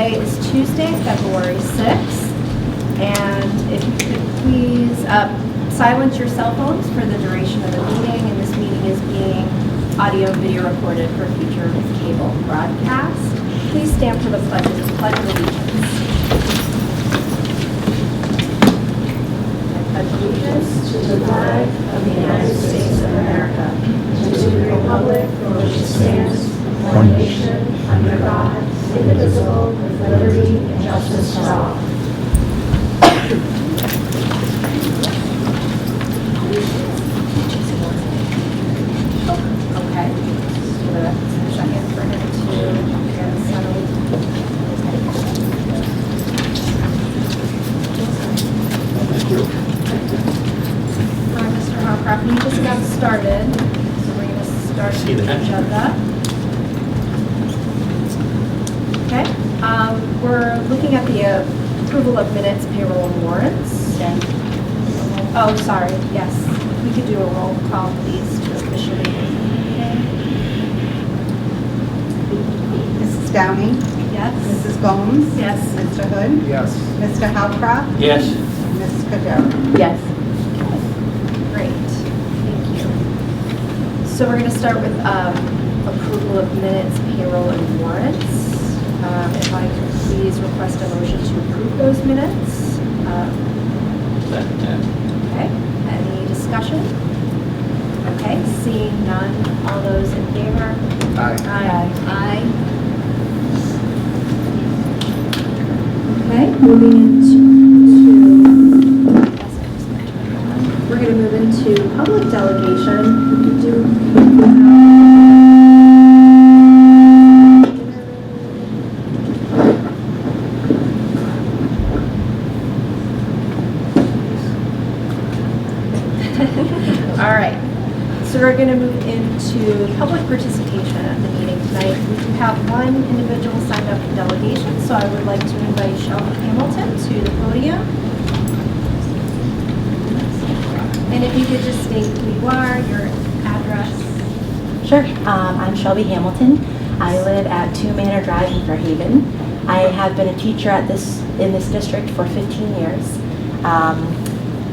Today is Tuesday, February 6th, and if you could please silence your cell phones for the duration of the meeting, and this meeting is being audio and video recorded for future cable broadcast. Please stand for the Pledge of Allegiance. I pledge allegiance to the flag of the United States of America, and to the republic for which it stands, one nation, under God, indivisible, with liberty and justice for all. Okay. Just give it a second for him to get settled. All right, Mr. Howcroft, we just got started, so we're going to start the agenda. Okay, we're looking at the approval of minutes, payroll, and warrants. Yeah. Oh, sorry, yes. We could do a roll call, please, to officially. Mrs. Downing? Yes? Mrs. Gomes? Yes. Mr. Hood? Yes. Mr. Howcroft? Yes. Ms. Cordero? Yes. Great, thank you. So we're going to start with approval of minutes, payroll, and warrants. If I could please request a motion to approve those minutes. Okay, any discussion? Okay, seeing none, all those in favor? Aye. Aye. Aye. Okay, moving we're going to move into public delegation. We could do all right, so we're going to move into public participation at the meeting tonight. We do have one individual signed up for delegation, so I would like to invite Shelby Hamilton to the podium. And if you could just state who you are, your address. Sure. I'm Shelby Hamilton. I live at 2 Manor Drive in Fairhaven. I have been a teacher in this district for 15 years.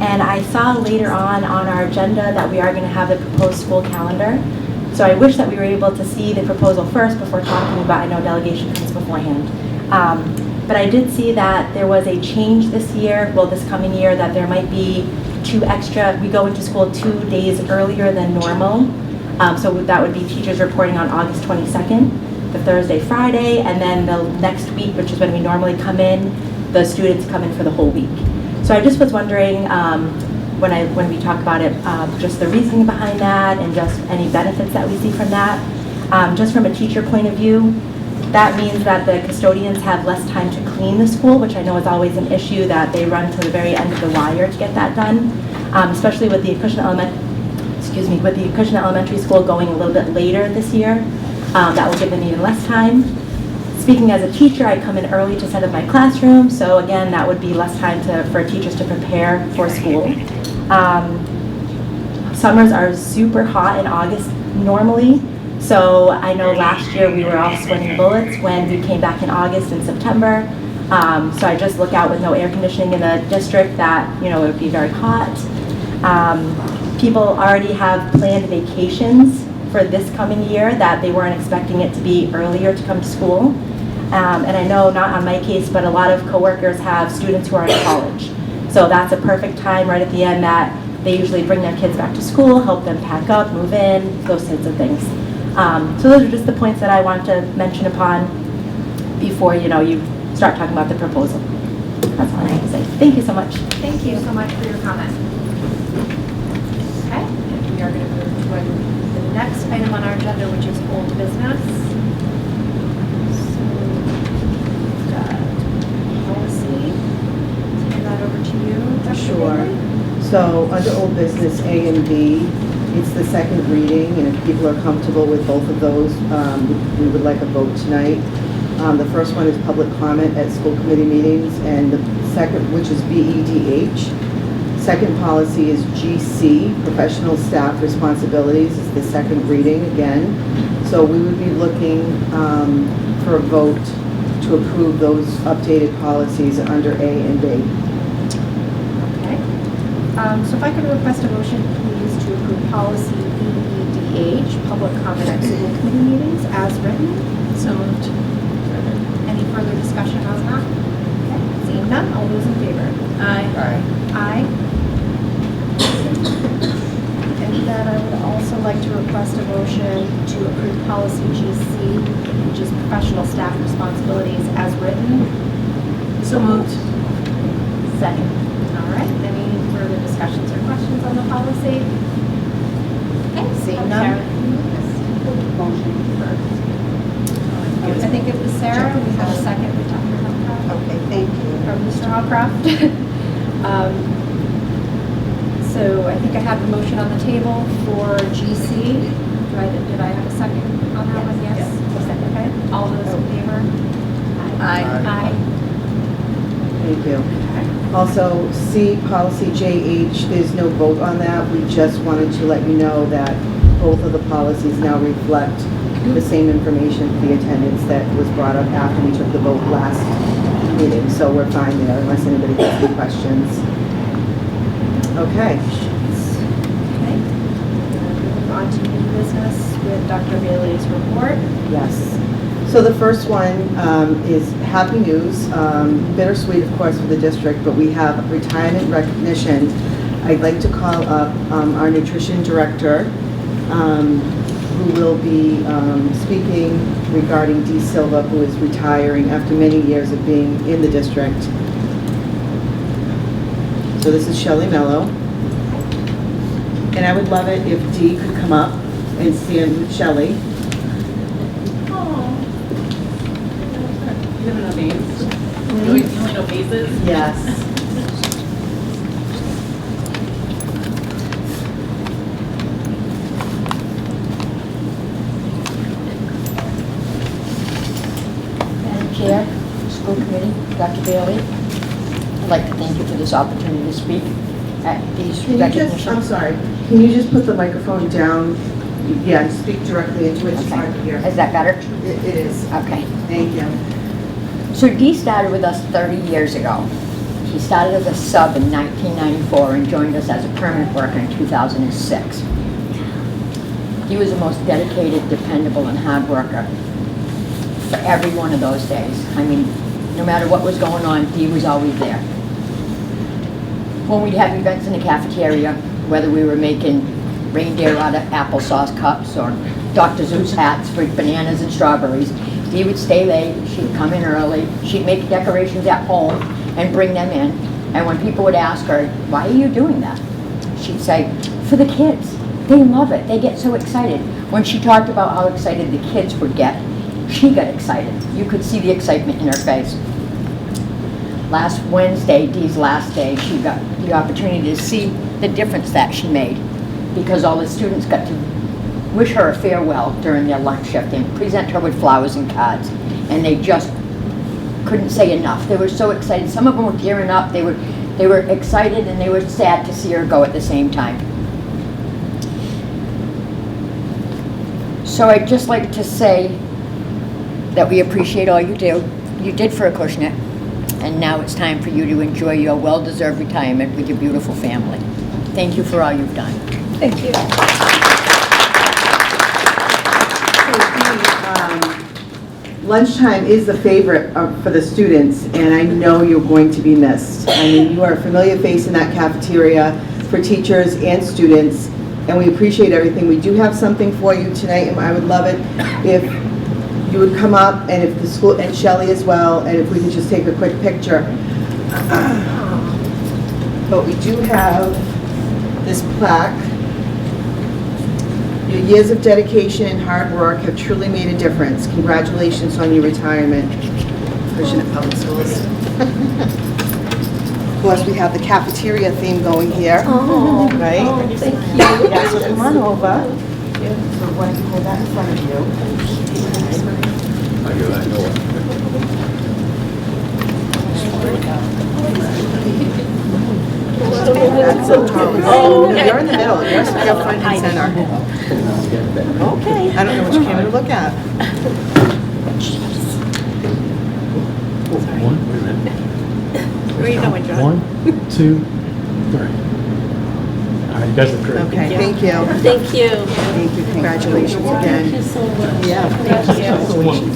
And I saw later on our agenda that we are going to have a proposed school calendar. So I wish that we were able to see the proposal first before talking about, I know delegation comes beforehand. But I did see that there was a change this year, well this coming year, that there might be we go into school 2 days earlier than normal. So that would be teachers reporting on August 22nd, the Thursday, Friday, and then the next week, which is when we normally come in, the students come in for the whole week. So I just was wondering, when we talk about it, just the reasoning behind that and just any benefits that we see from that. Just from a teacher point of view, that means that the custodians have less time to clean the school, which I know is always an issue, that they run to the very end of the wire to get that done, especially with the Acushnet Elementary School going a little bit later this year. That will give them even less time. Speaking as a teacher, I come in early to set up my classroom, so again, that would be less time for teachers to prepare for school. Summers are super hot in August normally, so I know last year we were all sweating bullets when we came back in August and September. So I just look out with no air conditioning in the district that, it would be very hot. People already have planned vacations for this coming year that they weren't expecting it to be earlier to come to school. And I know, not on my case, but a lot of coworkers have students who are in college. So that's a perfect time right at the end that they usually bring their kids back to school, help them pack up, move in, those types of things. So those are just the points that I want to mention upon before, you start talking about the proposal. That's all I have to say. Thank you so much. Thank you so much for your comment. Okay, and we are going to move to the next item on our agenda, which is old business. So, we've got policy. Turn that over to you, Dr. Sure. Bailey. So under old business A and B, it's the second reading, and if people are comfortable with both of those, we would like a vote tonight. The first one is public comment at school committee meetings, and the second, which is BEDH. Second policy is GC, professional staff responsibilities, is the second reading again. So we would be looking for a vote to approve those updated policies under A and B. Okay. So if I could request a motion, please, to approve policy BEDH, public comment at school committee meetings, as written. So moved. Any further discussion on that? Okay. Seeing none, all those in favor? Aye. Aye. And then I would also like to request a motion to approve policy GC, which is professional staff responsibilities, as written. So moved. Second. All right, any further discussions or questions on the policy? Okay, seeing none. Motion I think it was Sarah, we have a second with Dr. Hopcroft, Okay, thank you. or Mr. Hopcroft. So I think I have a motion on the table for GC. Did I have a second on that one? Yes. Okay, all those in favor? Aye. Aye. Thank you. Also, C, policy JH, there's no vote on that. We just wanted to let you know that both of the policies now reflect the same information for the attendance that was brought up after we took the vote last meeting. So we're fine there unless anybody has any questions. Okay. Okay. Moving on to new business with Dr. Bailey's report. Yes. So the first one is happy news, bittersweet, of course, for the district, but we have retirement recognition. I'd like to call up our nutrition director, who will be speaking regarding Dee Silva, who is retiring after many years of being in the district. So this is Shelley Mello. And I would love it if Dee could come up and stand with Shelley. You have enough names? You only know faces? Yes. Madam Chair, School Committee, Dr. Bailey, I'd like to thank you for this opportunity to speak at these Can you just, I'm recognitions. sorry, can you just put the microphone down? Yeah, speak directly into it, it's hard to hear. Is that better? It is. Okay. Thank you. So Dee started with us 30 years ago. He started as a sub in 1994 and joined us as a permanent worker in 2006. He was the most dedicated, dependable, and hard worker for every one of those days. I mean, no matter what was going on, Dee was always there. When we'd have events in the cafeteria, whether we were making reindeer out of applesauce cups or Dr. Zeus hats for bananas and strawberries, Dee would stay late, she'd come in early, she'd make decorations at home and bring them in. And when people would ask her, why are you doing that? She'd say, for the kids. They love it. They get so excited. When she talked about how excited the kids would get, she got excited. You could see the excitement in her face. Last Wednesday, Dee's last day, she got the opportunity to see the difference that she made because all the students got to wish her a farewell during their lunch shift and present her with flowers and cards. And they just couldn't say enough. They were so excited. Some of them were tearing up. They were excited and they were sad to see her go at the same time. So I'd just like to say that we appreciate all you did for Acushnet, and now it's time for you to enjoy your well-deserved retirement with your beautiful family. Thank you for all you've done. Thank you. Lunchtime is the favorite for the students, and I know you're going to be missed. I mean, you are a familiar face in that cafeteria for teachers and students, and we appreciate everything. We do have something for you tonight, and I would love it if you would come up, and if the school, and Shelley as well, and if we could just take a quick picture. But we do have this plaque. Your years of dedication and hard work have truly made a difference. Congratulations on your retirement, Acushnet Public Schools. Of course, we have the cafeteria theme going here, right? Oh, thank you. Yeah, so come on over. So why don't you hold that in front of you? That's so cool. No, you're in the middle. You're front and center. Okay. I don't know which camera to look at. One, wait a minute. Where are you going, John? 1, 2, 3. All right, you guys are great. Okay, thank you. Thank you. Thank you, congratulations again. so much. Yeah. Congratulations.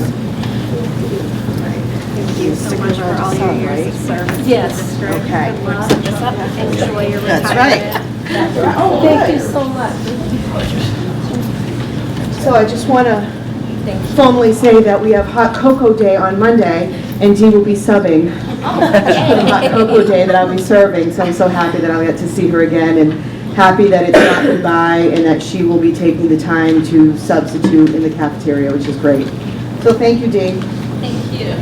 Thank you So much for all your years of service. Yes. Okay. Good luck. Enjoy your That's retirement. Oh, thank you so much. So I just want to formally say that we have Hot Cocoa Day on Monday, and Dee will be subbing for the Hot Cocoa Day that I'll be serving, so I'm so happy that I'll get to see her again, and happy that it's not goodbye, and that she will be taking the time to substitute in the cafeteria, which is great. So thank you, Dee. Thank you.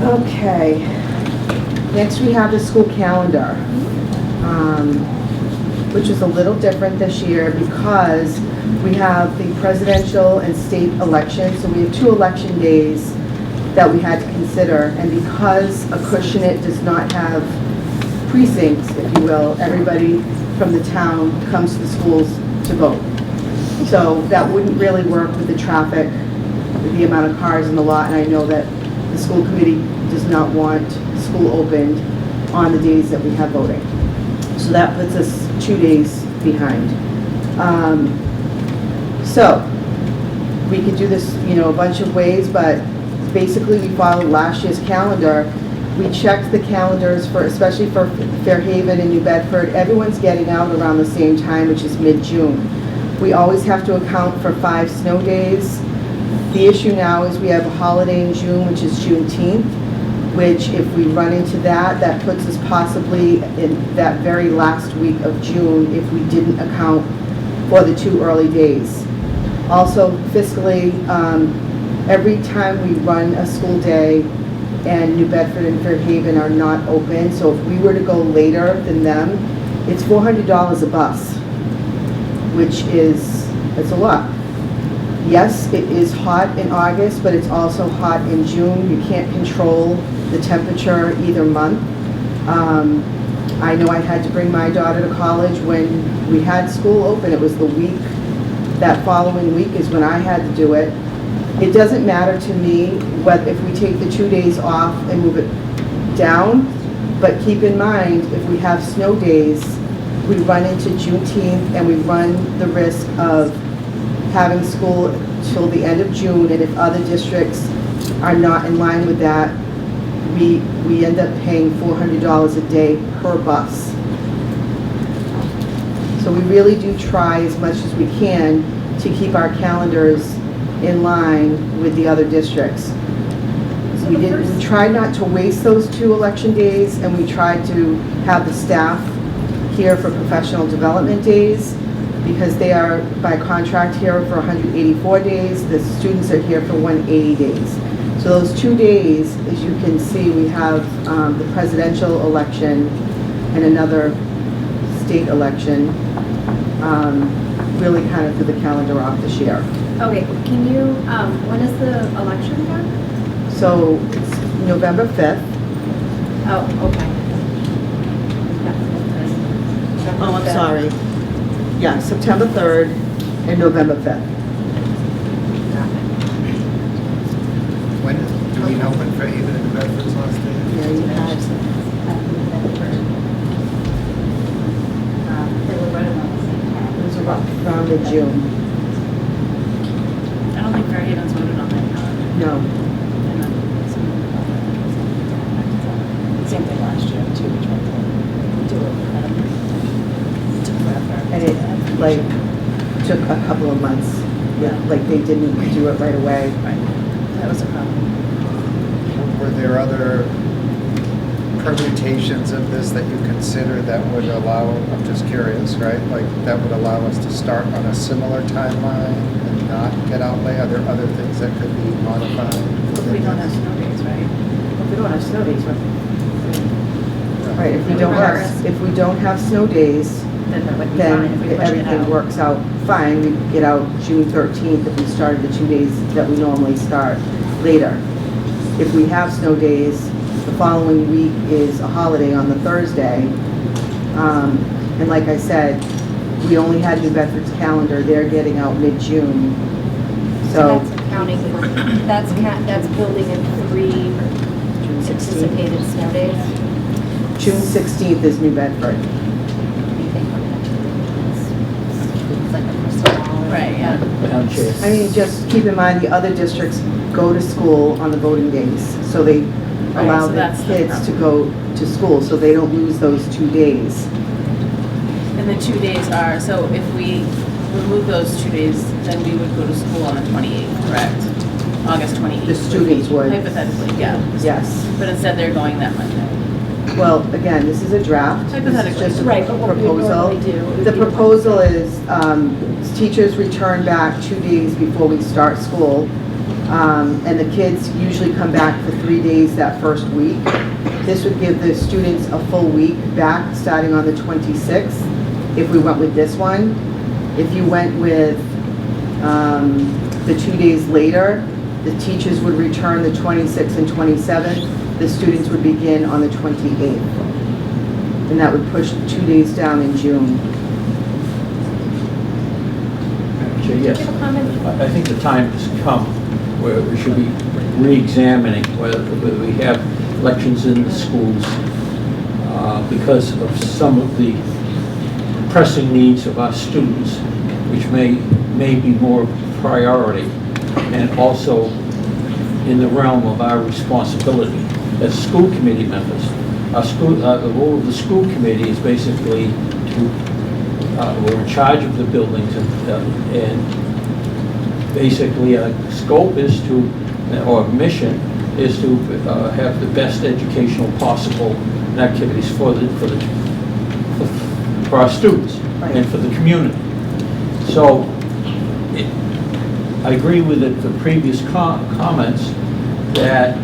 Okay. Next, we have the school calendar, which is a little different this year because we have the presidential and state elections. So we have 2 election days that we had to consider. And because Acushnet does not have precincts, if you will, everybody from the town comes to the schools to vote. So that wouldn't really work with the traffic, with the amount of cars in the lot. And I know that the school committee does not want school opened on the days that we have voting. So that puts us 2 days behind. So we could do this, a bunch of ways, but basically we followed last year's calendar. We checked the calendars for, especially for Fairhaven and New Bedford. Everyone's getting out around the same time, which is mid-June. We always have to account for 5 snow days. The issue now is we have a holiday in June, which is Juneteenth, which if we run into that, that puts us possibly in that very last week of June if we didn't account for the 2 early days. Also fiscally, every time we run a school day and New Bedford and Fairhaven are not open, so if we were to go later than them, it's $400 a bus, which it's a lot. Yes, it is hot in August, but it's also hot in June. You can't control the temperature either month. I know I had to bring my daughter to college when we had school open. It was the week, that following week is when I had to do it. It doesn't matter to me whether if we take the 2 days off and move it down, but keep in mind, if we have snow days, we run into Juneteenth and we run the risk of having school till the end of June, and if other districts are not in line with that, we end up paying $400 a day per bus. So we really do try as much as we can to keep our calendars in line with the other districts. We tried not to waste those 2 election days, and we tried to have the staff here for professional development days, because they are by contract here for 184 days. The students are here for 180 days. So those 2 days, as you can see, we have the presidential election and another state election, really kind of threw the calendar off this year. Okay, can you, when is the election again? So it's November 5th. Oh, okay. Oh, I'm sorry. Yeah, September 3rd and November 5th. When, do we know when Fairhaven and New Bedford's last day is? Yeah, you had, it was around in June. I don't think Fairhaven's voted on that calendar. No. Same thing last year too, we tried to do it. Took forever. And it, like, took a couple of months. Yeah, like they didn't do it right away. Right, that was a problem. Were there other permutations of this that you consider that would allow, I'm just curious, right? Like, that would allow us to start on a similar timeline and not get out late? Are there other things that could be modified? If we don't have snow days, right? If we don't have snow days, right, if we don't have snow days, Then that would be fine if we then pushed it everything out. works out fine. We get out June 13th if we started the 2 days that we normally start later. If we have snow days, the following week is a holiday on the Thursday. And like I said, we only had New Bedford's calendar. They're getting out mid-June. So That's accounting for, that's building in 3 anticipated snow days? June 16th is New Bedford. It's like a crystal ball. Right, yeah. Madam Chair. I mean, just keep in mind, the other districts go to school on the voting days, so they allow so the that's the kids to go to school, so they don't lose those 2 days. And the 2 days are, so if we remove those 2 days, then we would go to school on the 28th, correct? August 28th. The students would. Hypothetically, yeah. Yes. But instead they're going that Monday. Well, again, this is a draft. This is Hypothetically. just a Right, but what we would proposal. normally do would The be- proposal is teachers return back 2 days before we start school. And the kids usually come back for 3 days that first week. This would give the students a full week back, starting on the 26th, if we went with this one. If you went with the 2 days later, the teachers would return the 26th and 27th. The students would begin on the 28th. And that would push 2 days down in June. Madam Chair, yes. Do you have a comment? I think the time has come where we should be re-examining whether we have elections in the schools because of some of the pressing needs of our students, which may be more priority, and also in the realm of our responsibility as school committee members. The role of the school committee is basically to, we're in charge of the buildings and basically our scope is to, or mission is to have the best educational possible activities for our students and for the community. So I agree with the previous comments that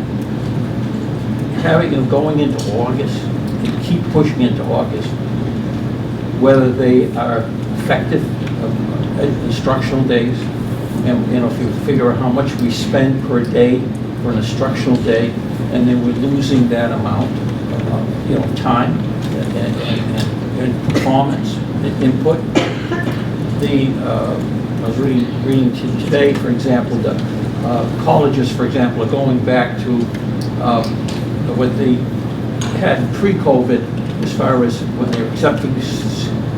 having going into August, and keep pushing into August, whether they are effective instructional days, and if you figure out how much we spend per day for an instructional day, and then we're losing that amount of time and performance and input. I was reading today, for example, the colleges, for example, are going back to what they had pre-COVID as far as when they're accepting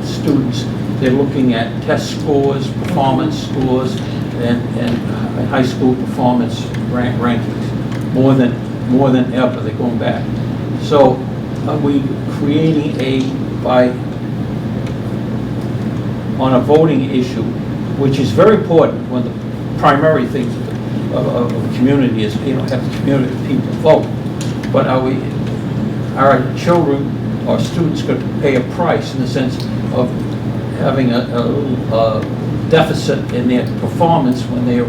students. They're looking at test scores, performance scores, and high school performance rankings more than ever. They're going back. So are we creating on a voting issue, which is very important, one of the primary things of the community is, have the community people vote. But are children or students going to pay a price in the sense of having a deficit in their performance when they are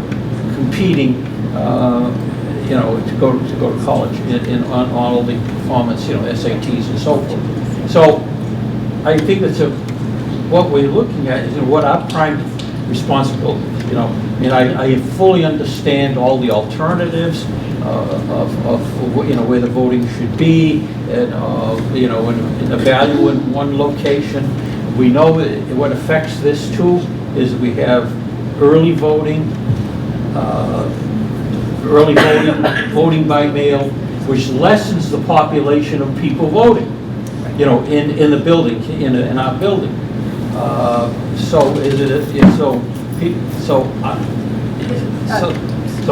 competing, to go to college on all the performance, SATs and so forth. So I think what we're looking at is what our prime responsibility. I fully understand all the alternatives of where the voting should be, and and the value in one location. We know what affects this too is we have early voting, voting by mail, which lessens the population of people voting. In the building, in our building. So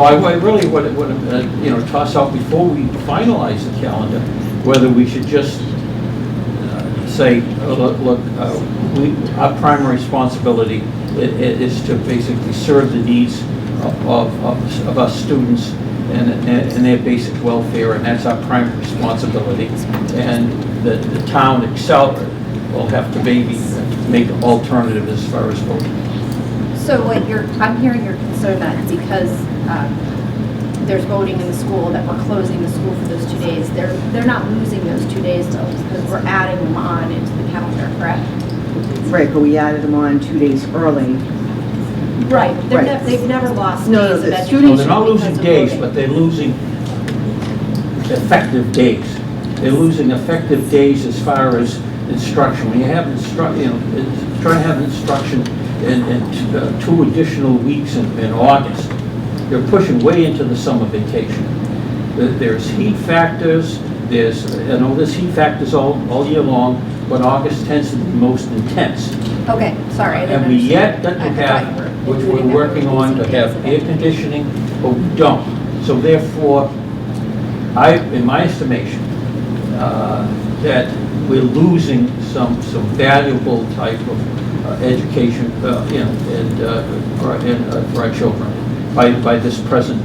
I really want to toss out before we finalize the calendar whether we should just say, look, our primary responsibility is to basically serve the needs of our students and their basic welfare, and that's our primary responsibility. And the town itself will have to maybe make an alternative as far as voting. So I'm hearing your concern that because there's voting in the school, that we're closing the school for those 2 days. They're not losing those 2 days though, because we're adding them on into the calendar, correct? Right, but we added them on 2 days early. Right. Right. They've never lost No, days of the education. students- Well, they're not losing because of days, voting. but they're losing effective days. They're losing effective days as far as instruction. When you have trying to have instruction in 2 additional weeks in August, you're pushing way into the summer vacation. There's heat factors, there's, there's heat factors all year long, but August tends to be most intense. Okay, sorry. I didn't And we yet understand. got to I thought have, you were which including we're that working for on, to busy have days. air conditioning, but we don't. So therefore, in my estimation, that we're losing some valuable type of education, for our children by this present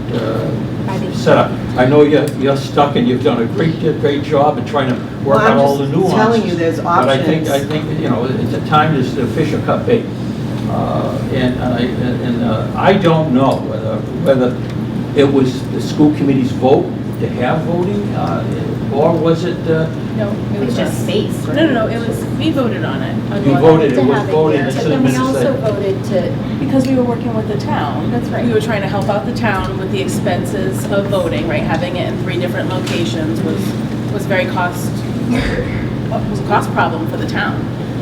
setup. I know you're stuck and you've done a great job in trying to work Well, I'm out all the just nuances. telling you there's But I think, options. it's a time is the fish are cut bait. I don't know whether it was the school committee's vote to have voting, or was it, No, it was just space. No, it was, we voted on it. you voted, it was have it voted, here, it's but an then we also administrative. voted to, Because we were working with the town. That's right. We were trying to help out the town with the expenses of voting, right? Having it in 3 different locations was was a cost problem for the town.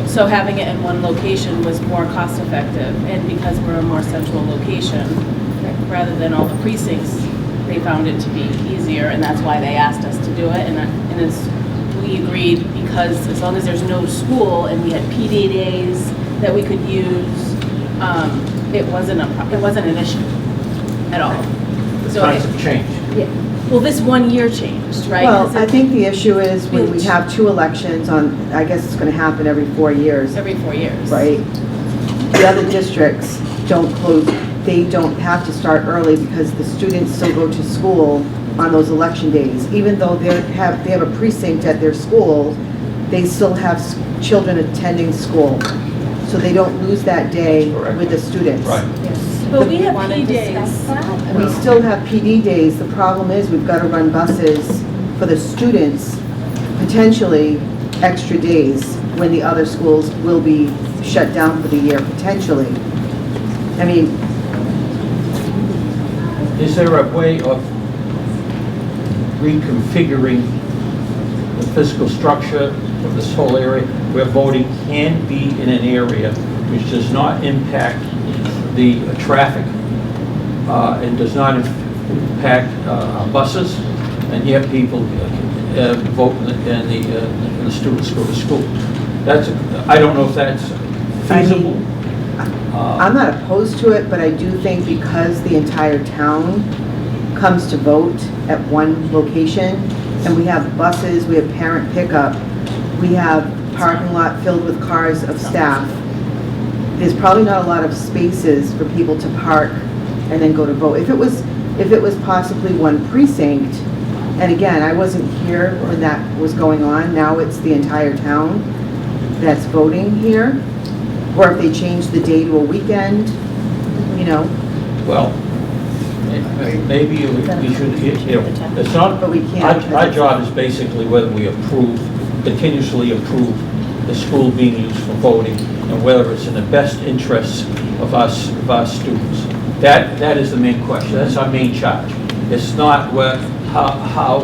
So having it in one location was more cost effective, and because we're a more central location, rather than all the precincts, they found it to be easier, and that's why they asked us to do it, and as we agreed, because as long as there's no school and we had PD days that we could use, it wasn't an issue at all. The So times have changed. well, this 1 year changed, right? Well, 'Cause I it- think the issue is when we have 2 elections on, I guess it's going to happen every 4 years, every 4 years. right? The other districts don't close, they don't have to start early because the students still go to school on those election days. Even though they have a precinct at their school, they still have children attending school. So they don't lose that day Correct. with the students. Right. But we have want to P discuss days. that? We still have PD days. The problem is we've got to run buses for the students, potentially extra days when the other schools will be shut down for the year, potentially. I mean, Is there a way of reconfiguring the physical structure of this whole area where voting can be in an area which does not impact the traffic and does not impact buses, and yet people vote and the students go to school? I don't know if that's feasible. I'm not opposed to it, but I do think because the entire town comes to vote at one location, and we have buses, we have parent pickup, we have parking lot filled with cars of staff, there's probably not a lot of spaces for people to park and then go to vote. If it was possibly one precinct, and again, I wasn't here when that was going on, now it's the entire town that's voting here, or if they change the day to a weekend, Well, maybe we should, it's not, but we can't. our job is basically whether we continuously approve the school being used for voting, and whether it's in the best interests of our students. That is the main question, that's our main charge. It's not how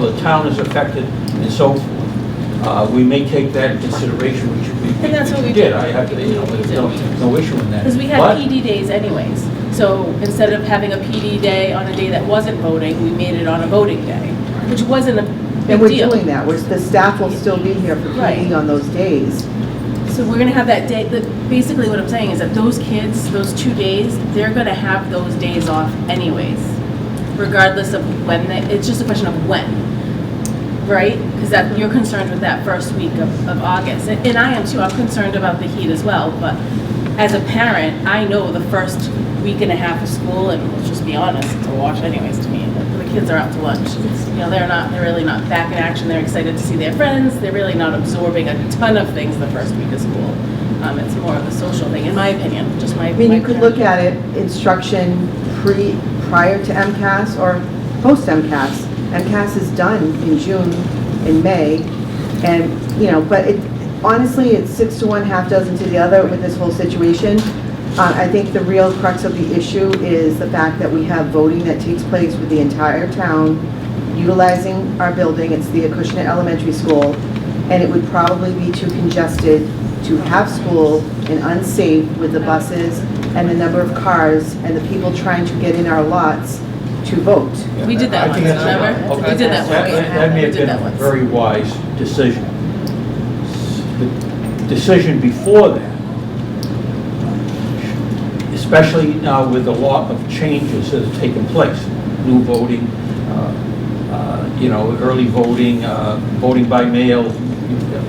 the town is affected and so forth. We may take that in consideration, which And that's what we did. did. I have, there's no issue in that. Because we had But- PD days anyways. So instead of having a PD day on a day that wasn't voting, we made it on a voting day, which wasn't a And big we're deal. doing that, the staff will still be here for Right. PD on those days. So we're gonna have that day, basically what I'm saying is that those kids, those 2 days, they're gonna have those days off anyways, regardless of when, it's just a question of when, right? Because you're concerned with that first week of August, and I am too, I'm concerned about the heat as well, but as a parent, I know the first week and a half of school, and let's just be honest, it's a wash anyways to me, the kids are out to lunch. They're really not back in action, they're excited to see their friends, they're really not absorbing a ton of things the first week of school. It's more of a social thing, in my opinion, just my. I mean, you could look at it, instruction prior to MCAS or post MCAS. MCAS is done in June, in May, and, but honestly, it's 6 to 1, half dozen to the other with this whole situation. I think the real crux of the issue is the fact that we have voting that takes place with the entire town utilizing our building. It's the Acushnet Elementary School, and it would probably be too congested to have school and unsafe with the buses and the number of cars and the people trying to get in our lots to vote. We did that I think once, that's- remember? okay. We did that once. That may have We did been that a once. very wise decision. The decision before that, especially now with a lot of changes that have taken place, new voting, early voting, voting by mail,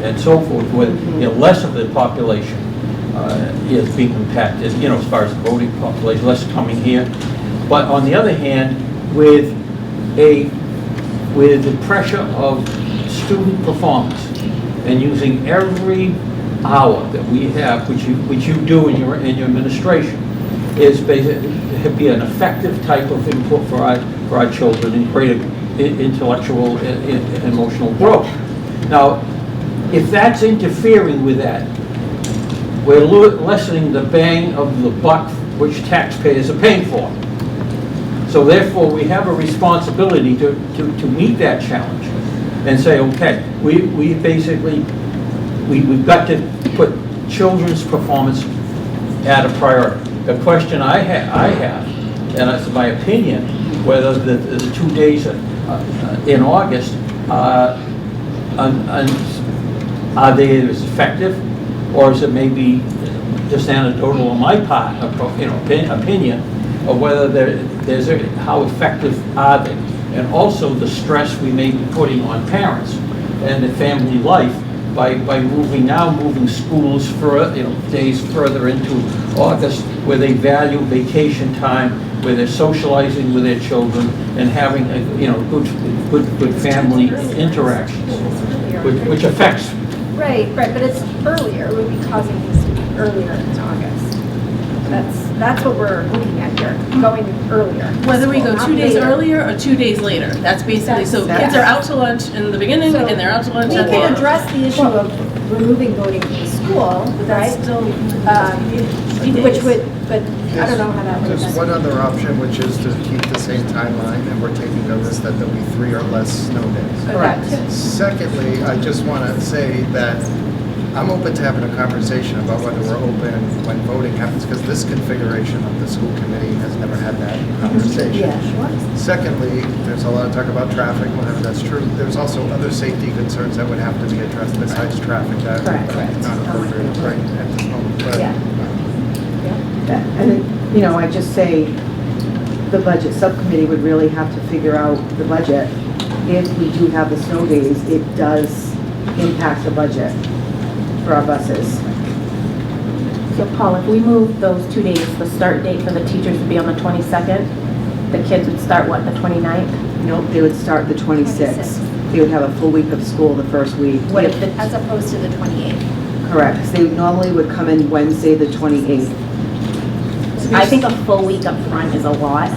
and so forth, where less of the population is being impacted, as far as the voting population, less coming here. But on the other hand, with the pressure of student performance and using every hour that we have, which you do in your administration, is basically to be an effective type of input for our children and create intellectual and emotional growth. Now, if that's interfering with that, we're lessening the bang of the buck which taxpayers are paying for. So therefore, we have a responsibility to meet that challenge and say, okay, we've got to put children's performance at a priority. The question I have, and it's my opinion, whether the 2 days in August are they as effective, or is it maybe just anecdotal on my part, opinion of whether how effective are they, and also the stress we may be putting on parents and the family life by moving schools for days further into August, where they value vacation time, where they're socializing with their children and having good family interactions, which affects. Right, but it's earlier, it would be causing these to be earlier in August. That's what we're looking at here, going earlier. Whether we go Not 2 days later. earlier or 2 days later, that's basically, so That's- kids are out to lunch in the beginning So and they're out to lunch We at the can end. address the issue of removing voting from the school, But right? that's still, Which would, but I don't know how that would. There's one other option, which is to keep the same timeline, and we're taking notice that there'll be 3 or less snow days. Correct. Secondly, I just want to say that I'm open to having a conversation about whether we're open when voting happens, because this configuration of the school committee has never had that conversation. Secondly, there's a lot of talk about traffic, whenever that's true. There's also other safety concerns that would have to be addressed besides traffic that Correct. are not appropriate right at this moment. But, Yeah. And, I just say, the budget subcommittee would really have to figure out the budget. If we do have the snow days, it does impact the budget for our buses. So Paul, if we move those 2 days, the start date for the teachers would be on the 22nd, the kids would start what, the 29th? Nope, they would start the 26th. They would have a full week of school the first week. What if the, As opposed to the 28th. Correct, 'cause they normally would come in Wednesday, the 28th. I think a full week up front is a lot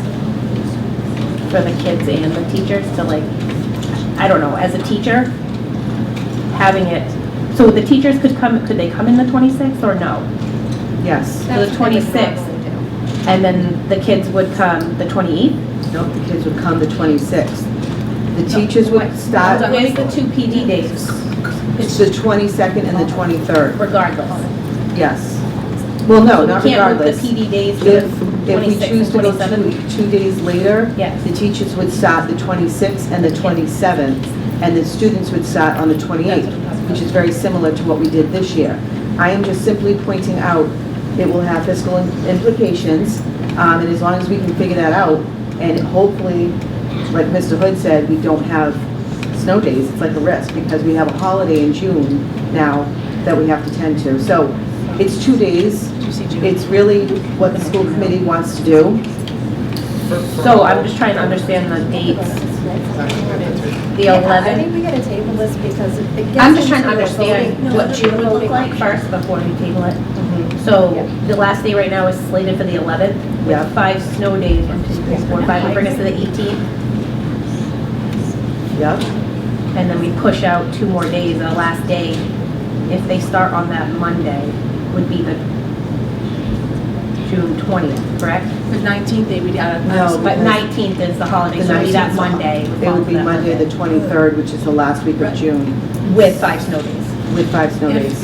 for the kids and the teachers to I don't know, as a teacher, having it, so the teachers could they come in the 26th or no? Yes. So the 26th, and then the kids would come the 28th? Nope, the kids would come the 26th. The teachers would start, Hold on. Where's the 2 PD days, it's the 22nd and the 23rd, regardless? yes. Well, no, not So we can't move regardless. the PD days to the If we 26th choose and to go 27th? 2 days later, Yes. the teachers would start the 26th and the 27th, and the students would start on the 28th, which is very similar to what we did this year. I am just simply pointing out it will have fiscal implications, and as long as we can figure that out, and hopefully, like Mr. Hood said, we don't have snow days, it's like a risk, because we have a holiday in June now that we have to tend to. So it's 2 days. It's really what the school committee wants to do. So I'm just trying to understand the dates. The I 11th? think we gotta table this because it gets. I'm just trying to into the understand voting- what June would look voting like option. first before we table it. So the last day right now is slated for the 11th Yeah. with 5 snow days, 1, 2, 3, 4, 5, would bring us to the 18th. Yep, And then we push out 2 more days, the last day, if they start on that Monday, would be the June 20th, correct? The 19th, they'd be out of. No, But because 19th is the holiday, the so it'd be that 19th 's Monday. it would be Monday, the 23rd, which is the last week of June, With 5 snow days. with 5 snow days.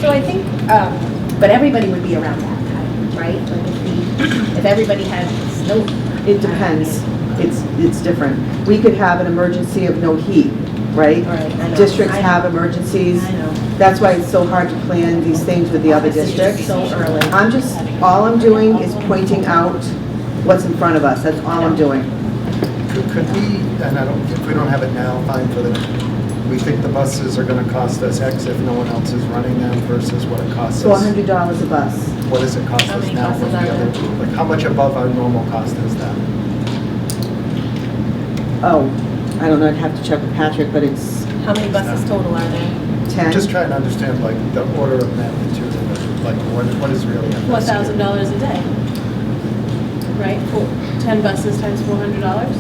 So I think, But everybody would be around that time, right? Like if everybody had snow, It depends. It's different. We could have an emergency of no heat, right? Right, I know. Districts I know. have emergencies. I know. That's why it's so hard to plan these things with the other districts. So early. All I'm doing is pointing out what's in front of us. That's all I'm doing. Could we, and if we don't have it now, fine for we think the buses are gonna cost us X if no one else is running them versus what it costs us. $400 a bus. What does it cost How us many now? buses with the are other- there? Like, how much above our normal cost is that? Oh, I don't know, I'd have to check with Patrick, but it's How many buses total are there? 10. Just trying to understand, like, the order of magnitude of it, like, what is really at risk here? $4,000 a day. Right, 10 buses times $400?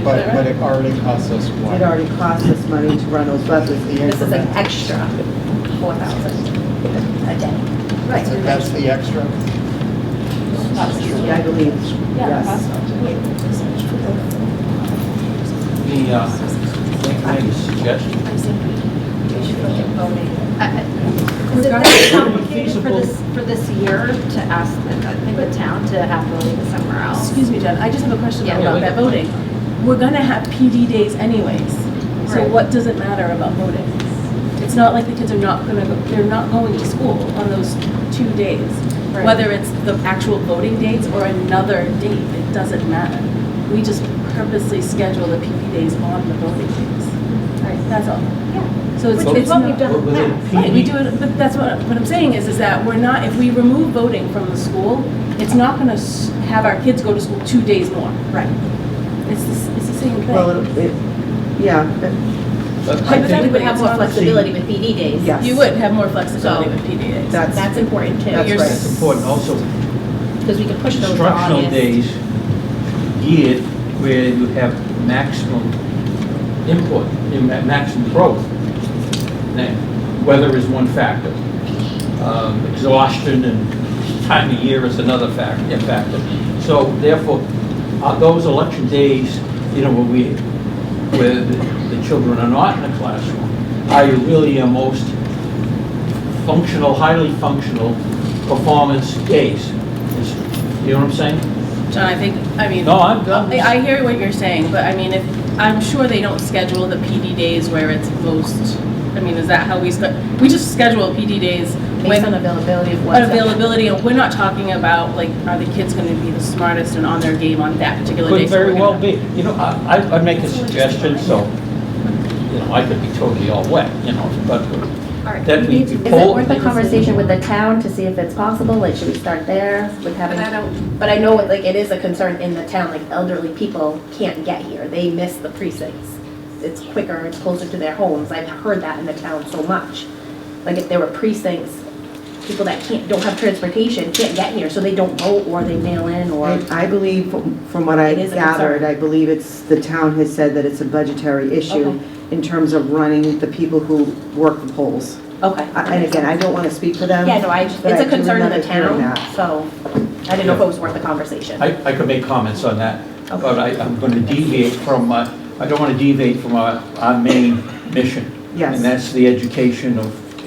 But it already costs us what? It already costs us money to run those buses. This is an extra 4,000 a day. Right. So that's the extra? Yeah, I believe, yes. Can I make a suggestion? Is it that complicated for this year to ask the town to have voting somewhere else? Excuse me, Jen, I just have a question Yeah. about that voting. We're gonna have PD days anyways, so Right. what does it matter about voting? It's not like the kids are not gonna, they're not going to school on those 2 days. Right. Whether it's the actual voting dates or another date, it doesn't matter. We just purposely schedule the PD days on the voting days. Right. That's all. Yeah. So it's, Which it's is what not. we've done in the With a past. Right, we PD do it, but that's what I'm saying is that we're not, if we remove voting from the school, it's not gonna have our kids go to school 2 days more. Right. It's the same thing. Well, yeah, But I Hypothetically, think- would have more flexibility with PD days. yes. You would have more flexibility So- with PD days. That's important too. That's You're right. That's important. Also, Because we can push those to instructional August. days geared where you have maximum input, maximum growth. Now, weather is one factor. Exhaustion and time of year is another factor. So therefore, those election days, where the children are not in the classroom, are really your most functional, highly functional performance days. You know what I'm saying? John, I mean. No, I'm- I hear what you're saying, but I mean, I'm sure they don't schedule the PD days where it's most, I mean, is that how we just schedule PD days Based on when, availability of what's. availability, and we're not talking about, like, are the kids gonna be the smartest and on their game on that particular day? Could So very we're well gonna- be. I'd make a suggestion, so, I could be totally all wet, but All right. that we Is it poll. worth a conversation with the town to see if it's possible? Like, should we start there with having? But I know, like, it is a concern in the town, like, elderly people can't get here. They miss the precincts. It's quicker, it's closer to their homes. I've heard that in the town so much. Like, if there were precincts, people that don't have transportation can't get here, so they don't vote, or they mail in, or. I believe, from what I It is a gathered, concern. I believe the town has said that it's a budgetary issue Okay. in terms of running the people who work the polls. Okay. And again, I don't want to speak for them. Yeah, no, but it's I a do concern in the remember hearing town, that. so I didn't know if it was worth a conversation. I could make comments on that, but I'm going to deviate from, I don't want to deviate from our main mission. Yes. And that's the education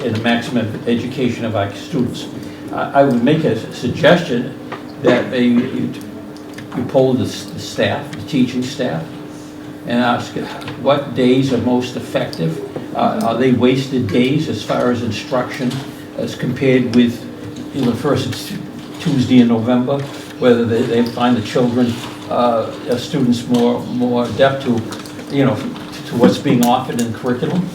and the maximum education of our students. I would make a suggestion that maybe you poll the staff, the teaching staff, and ask what days are most effective. Are they wasted days as far as instruction as compared with the first Tuesday in November? Whether they find the children, students more adept to what's being offered in curriculum?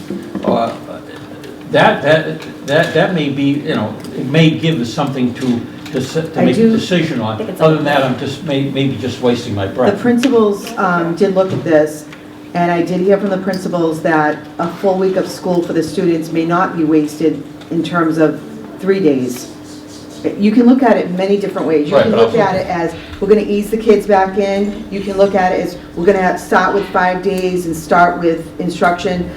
That may be, it may give us something to make a decision on. think it's Other than that, I'm just, maybe just wasting my The breath. principals did look at this, and I did hear from the principals that a full week of school for the students may not be wasted in terms of 3 days. You can look at it many different ways. You Right, can but look also- at it as, we're going to ease the kids back in. You can look at it as, we're going to start with 5 days and start with instruction.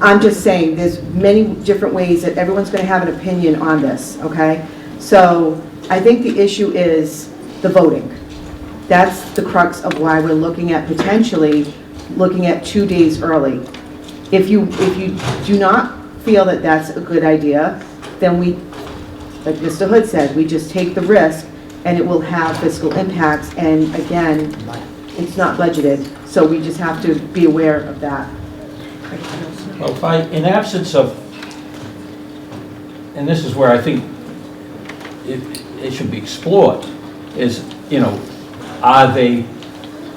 I'm just saying, there's many different ways that everyone's going to have an opinion on this, okay? So I think the issue is the voting. That's the crux of why we're looking at potentially looking at 2 days early. If you do not feel that that's a good idea, then we, like Mr. Hood said, we just take the risk and it will have fiscal impacts, and again, it's not budgeted, so we just have to be aware of that. Well, if in absence of, and this is where I think it should be explored, is, are they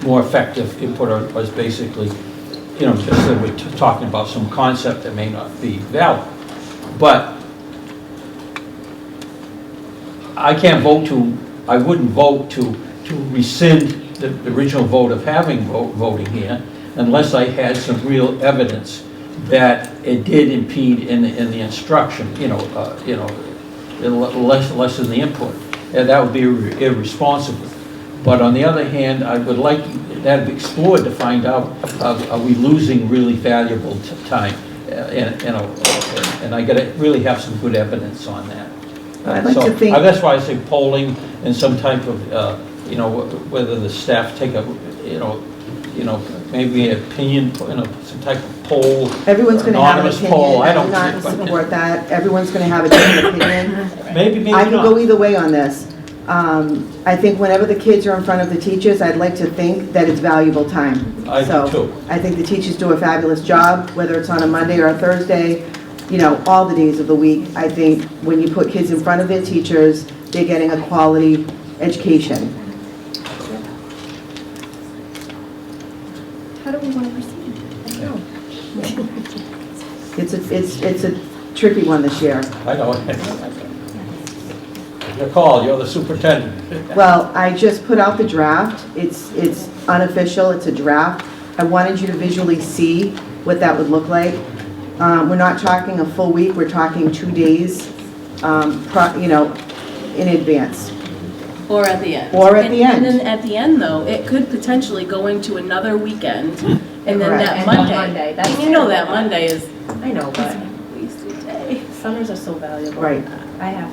more effective input, or is basically, just that we're talking about some concept that may not be valid. But I wouldn't vote to rescind the original vote of having voting here unless I had some real evidence that it did impede in the instruction, lessen the input. And that would be irresponsible. But on the other hand, I would like that to be explored to find out, are we losing really valuable time? And I gotta really have some good evidence on that. I'd like So, to think. that's why I say polling and some type of, whether the staff take a, maybe an opinion, some type of poll. Everyone's going to have an anonymous opinion. poll. I I do don't not support that. Everyone's going to have a different opinion. Maybe I can go not. either way on this. I think whenever the kids are in front of the teachers, I'd like to think that it's valuable time. I do So, too. I think the teachers do a fabulous job, whether it's on a Monday or a Thursday, all the days of the week. I think when you put kids in front of their teachers, they're getting a quality education. How do we want to proceed? It's a tricky one this year. I know. Your call, you're the superintendent. Well, I just put out the draft. It's unofficial, it's a draft. I wanted you to visually see what that would look like. We're not talking a full week, we're talking 2 days, in advance. Or at the end. Or at the end. And then at the end, though, it could potentially go into another weekend, and then Correct. that And on Monday. Monday, that's And you know terrible. that Monday is I know, but wasted day. summers are so valuable. Right. I have.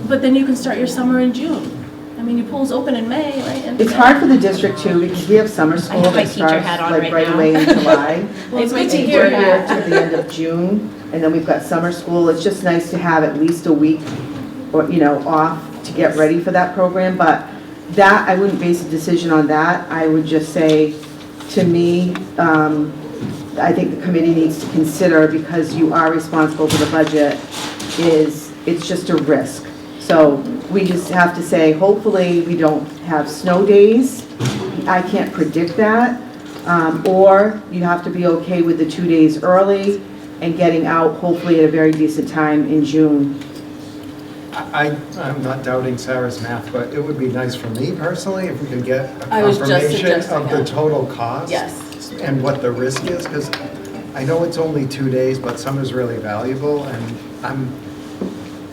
But then you can start your summer in June. I mean, your pool's open in May, right? And- It's hard for the district too, because we have summer school have my that teacher starts hat on like right right now. away in July. Well, it's my good to And hear we're here that. to the end of June, and then we've got summer school. It's just nice to have at least a week or, off to get ready for that program. But that, I wouldn't base a decision on that. I would just say, to me, I think the committee needs to consider, because you are responsible for the budget, it's just a risk. So we just have to say, hopefully, we don't have snow days. I can't predict that. Or you have to be okay with the 2 days early and getting out, hopefully, at a very decent time in June. I'm not doubting Sarah's math, but it would be nice for me personally if we could get a I was just confirmation suggesting of the that. total cost. Yes. And what the risk is, because I know it's only 2 days, but summer's really valuable, and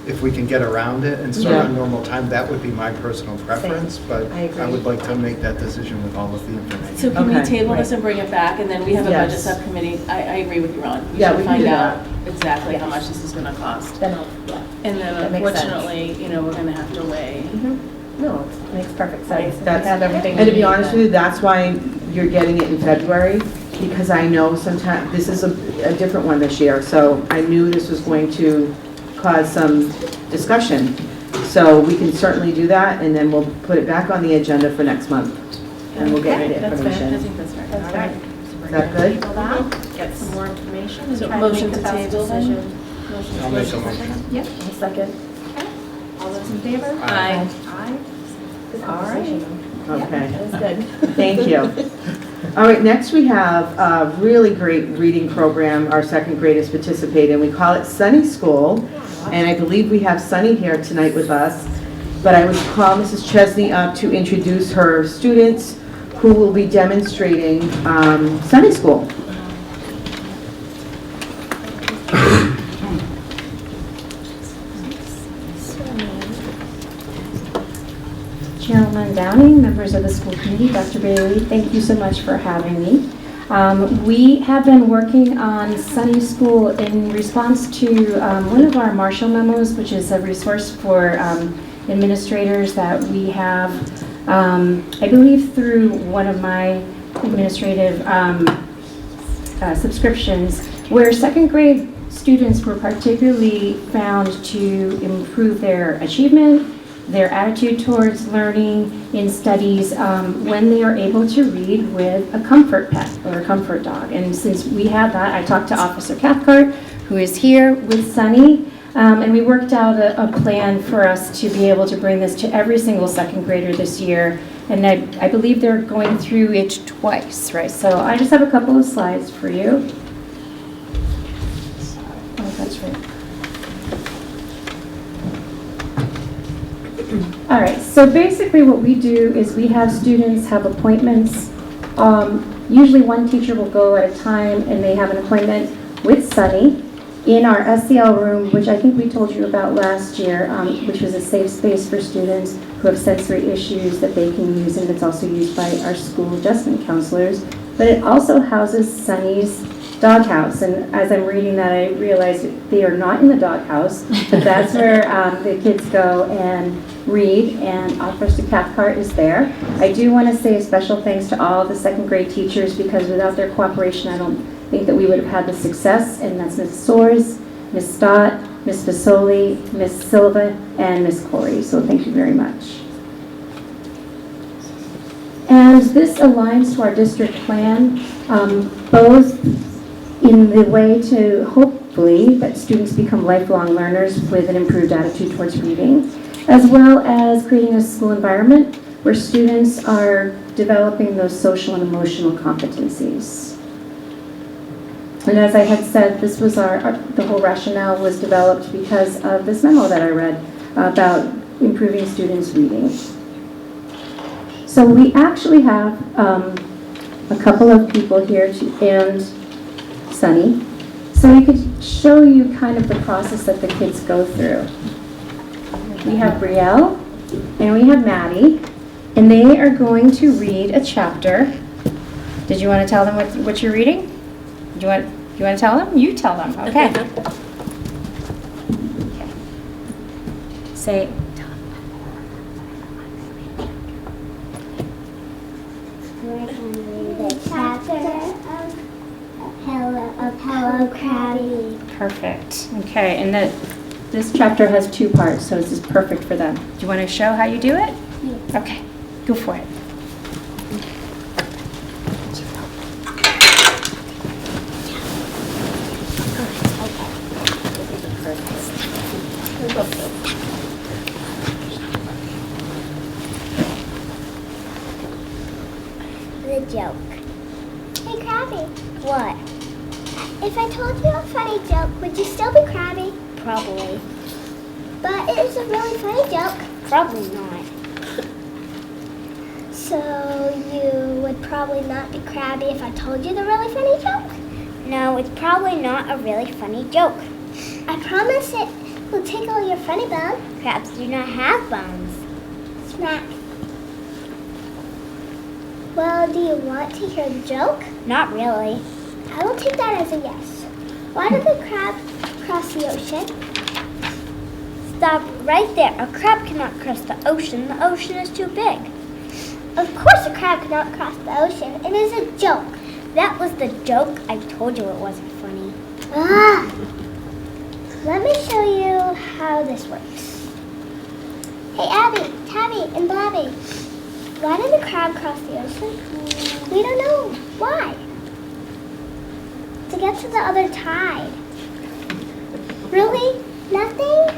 if we can get around it and start on normal time, that would be my personal preference, but I agree. I would like to make that decision with all of the information. So can we Okay, table right. this and bring it back, and then we have a budget Yes. subcommittee? I agree with you, Ron. Yeah, should we can find do out exactly how much this is gonna cost. Then I'll, yeah. And then That makes sense. unfortunately, we're gonna have to weigh. No, it makes perfect sense. If we That's- have everything. And to we be need, honest then- with you, that's why you're getting it in February, because I know sometimes, this is a different one this year, so I knew this was going to cause some discussion. So we can certainly do that, and then we'll put it back on the agenda for next month, and we'll get you the That's fair. I information. think that's fair. That's All fair. right. Is that good? Table that, get some more information, and So try to motion make the to best table then? decision. I'll make a motion. Yep, I'll second. all those in favor? Aye. Aye. Good All right. conversation, though. Okay. That was good. Thank you. All right, next we have a really great reading program our second graders participate in. We call it Sunny School, and I believe we have Sunny here tonight with us. But I would call Mrs. Chesney up to introduce her students who will be demonstrating Sunny School. Chairwoman Downing, members of the school committee, Dr. Bailey, thank you so much for having me. We have been working on Sunny School in response to one of our Marshall memos, which is a resource for administrators that we have, I believe through one of my administrative subscriptions, where second grade students were particularly found to improve their achievement their attitude towards learning in studies when they are able to read with a comfort pet or a comfort dog. And since we had that, I talked to Officer Cathcart, who is here with Sunny, and we worked out a plan for us to be able to bring this to every single second grader this year. And I believe they're going through it twice, right? So I just have a couple of slides for you. Oh, that's right. All right, so basically what we do is we have students have appointments. Usually one teacher will go at a time and they have an appointment with Sunny in our SEL room, which I think we told you about last year, which was a safe space for students who have sensory issues that they can use, and it's also used by our school adjustment counselors. But it also houses Sunny's doghouse, and as I'm reading that, I realized they are not in the doghouse, but that's where the kids go and read, and Officer Cathcart is there. I do want to say a special thanks to all the second grade teachers, because without their cooperation, I don't think that we would have had the success, and that's Ms. Soares, Ms. Stott, Ms. Fasoli, Ms. Silva, and Ms. Corey, so thank you very much. And this aligns to our district plan, both in the way to hopefully that students become lifelong learners with an improved attitude towards reading, as well as creating a school environment where students are developing those social and emotional competencies. And as I had said, this was the whole rationale was developed because of this memo that I read about improving students' reading. So we actually have a couple of people here and Sunny. So we could show you kind of the process that the kids go through. We have Brielle and we have Maddie, and they are going to read a chapter. Did you want to tell them what you're reading? You want to tell them? You tell them. Okay. Okay. Say. We're going to read a chapter of Hello Crabby. Perfect. Okay, and this chapter has two parts, so this is perfect for them. Do you want to show how you do it? Yeah. Okay, go for it. The joke. Hey, Crabby. What? If I told you a funny joke, would you still be crabby? Probably. But it is a really funny joke. Probably not. So you would probably not be crabby if I told you the really funny joke? No, it's probably not a really funny joke. I promise it will tickle your funny bone. Crabs do not have bones. Smack. Well, do you want to hear the joke? Not really. I will take that as a yes. Why did the crab cross the ocean? Stop right there. A crab cannot cross the ocean. The ocean is too big. Of course a crab cannot cross the ocean. It is a joke. That was the joke. I told you it wasn't funny. Ah! Let me show you how this works. Hey, Abby, Tabby, and Bobby. Why did the crab cross the ocean? We don't know. Why? To get to the other tide. Really? Nothing?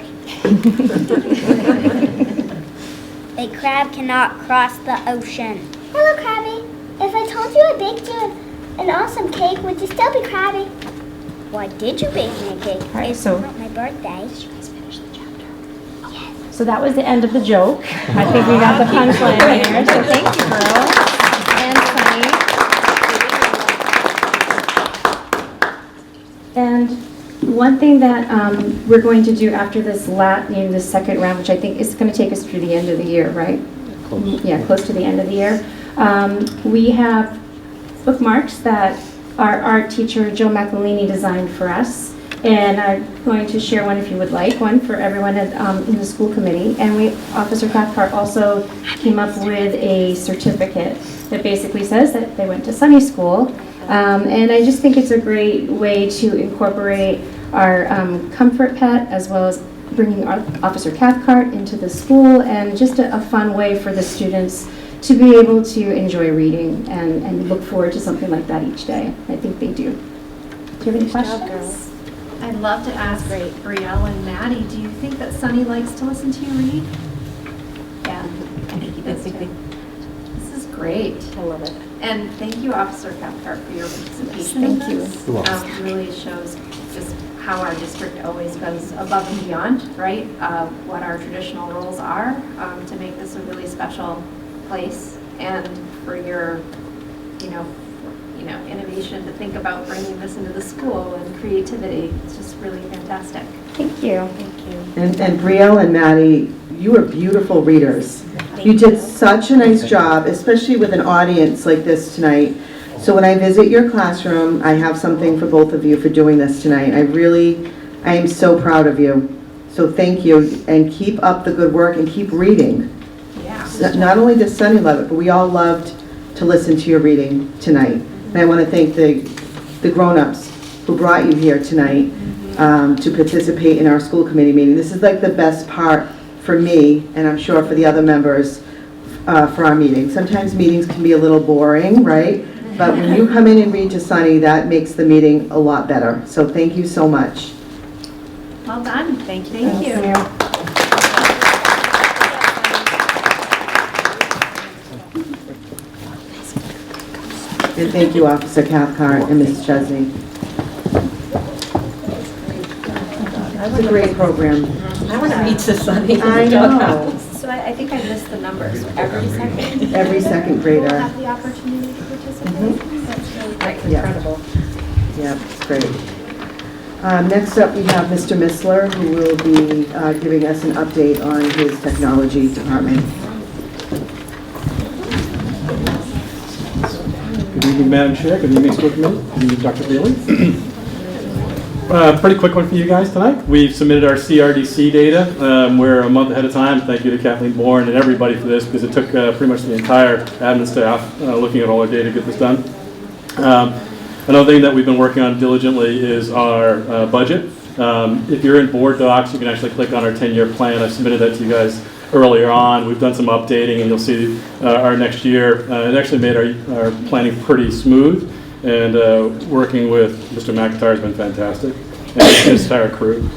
A crab cannot cross the ocean. Hello, Crabby. If I told you I baked you an awesome cake, would you still be crabby? Why did you bake me a cake? All right, It's so- not my birthday. So that was the end of the joke. I think we got the punchline there, so thank you, girls. And Sunny. And one thing that we're going to do after this this second round, which I think is going to take us through the end of the year, right? Yeah, close to the end of the year. We have bookmarks that our art teacher, Joe McElhaney, designed for us. And I'm going to share one if you would like, one for everyone in the school committee. And Officer Cathcart also came up with a certificate that basically says that they went to Sunny School. And I just think it's a great way to incorporate our comfort pet as well as bringing Officer Cathcart into the school, and just a fun way for the students to be able to enjoy reading and look forward to something like that each day. I think they do. Do you have any questions? I'd love to ask Brielle and Maddie, do you think that Sunny likes to listen to you read? Yeah, I think he does too. This is great. I love it. And thank you, Officer Cathcart, for your participation in Thank you. this. Really shows just how our district always goes above and beyond, right? What our traditional roles are to make this a really special place, and for your, innovation to think about bringing this into the school and creativity. It's just really fantastic. Thank you. And Brielle and Maddie, you are beautiful readers. You did such a nice job, especially with an audience like this tonight. So when I visit your classroom, I have something for both of you for doing this tonight. I am so proud of you. So thank you, and keep up the good work and keep reading. Yeah. Not only does Sunny love it, but we all loved to listen to your reading tonight. And I want to thank the grown-ups who brought you here tonight to participate in our school committee meeting. This is like the best part for me, and I'm sure for the other members, for our meeting. Sometimes meetings can be a little boring, right? But when you come in and read to Sunny, that makes the meeting a lot better. So thank you so much. Well done. Thank you. Thank you. And thank you, Officer Cathcart and Ms. Chesney. It's a great program. I want to read to Sunny. I know. So I think I missed the numbers. Every second grader. Will have the opportunity to participate. That's really great. That's incredible. Yeah, it's great. Next up, we have Mr. Missler, who will be giving us an update on his technology department. Good evening, Madam Chair. Good evening, School Committee. Good evening, Dr. Bailey. Pretty quick one for you guys tonight. We've submitted our CRDC data. We're a month ahead of time. Thank you to Kathleen Bourne and everybody for this, because it took pretty much the entire admin staff looking at all our data to get this done. Another thing that we've been working on diligently is our budget. If you're in board docs, you can actually click on our 10-year plan. I submitted that to you guys earlier on. We've done some updating, and you'll see our next year. It actually made our planning pretty smooth, and working with Mr. McIntyre has been fantastic, and his entire crew.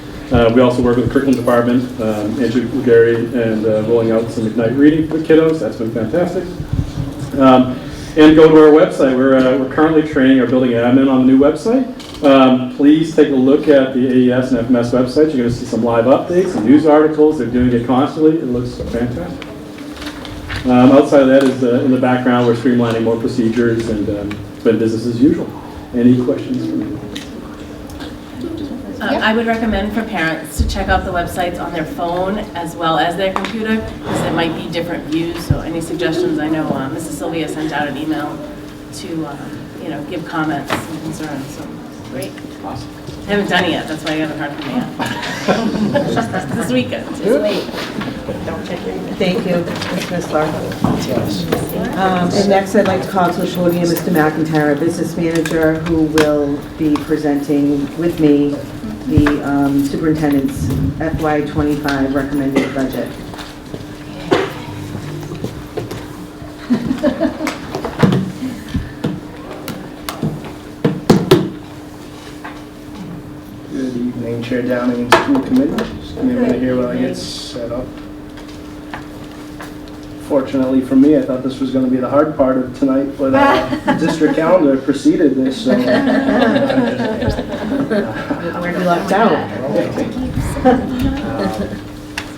We also work with the curriculum department, Andrew Lugari, and rolling out some Ignite reading for the kiddos. That's been fantastic. And go to our website. We're currently training our building admin on the new website. Please take a look at the AES and FMS websites. You're going to see some live updates, some news articles. They're doing it constantly. It looks fantastic. Outside of that is in the background, we're streamlining more procedures, and it's been business as usual. Any questions for me? I would recommend for parents to check out the websites on their phone as well as their computer, because there might be different views. So any suggestions? I know Mrs. Sylvia sent out an email to give comments and concerns. So great. Awesome. I haven't done it yet. That's why you haven't heard from me yet. This weekend. Just wait. Don't check your email. Thank you, Ms. Missler. And next, I'd like to call to the podium Mr. McIntyre, our business manager, who will be presenting with me the superintendent's FY25 recommended budget. Good evening, Chair Downing and School Committee. Just give me a minute here while I get set up. Fortunately for me, I thought this was going to be the hard part of tonight, but the district calendar preceded this, so... We're lucked out.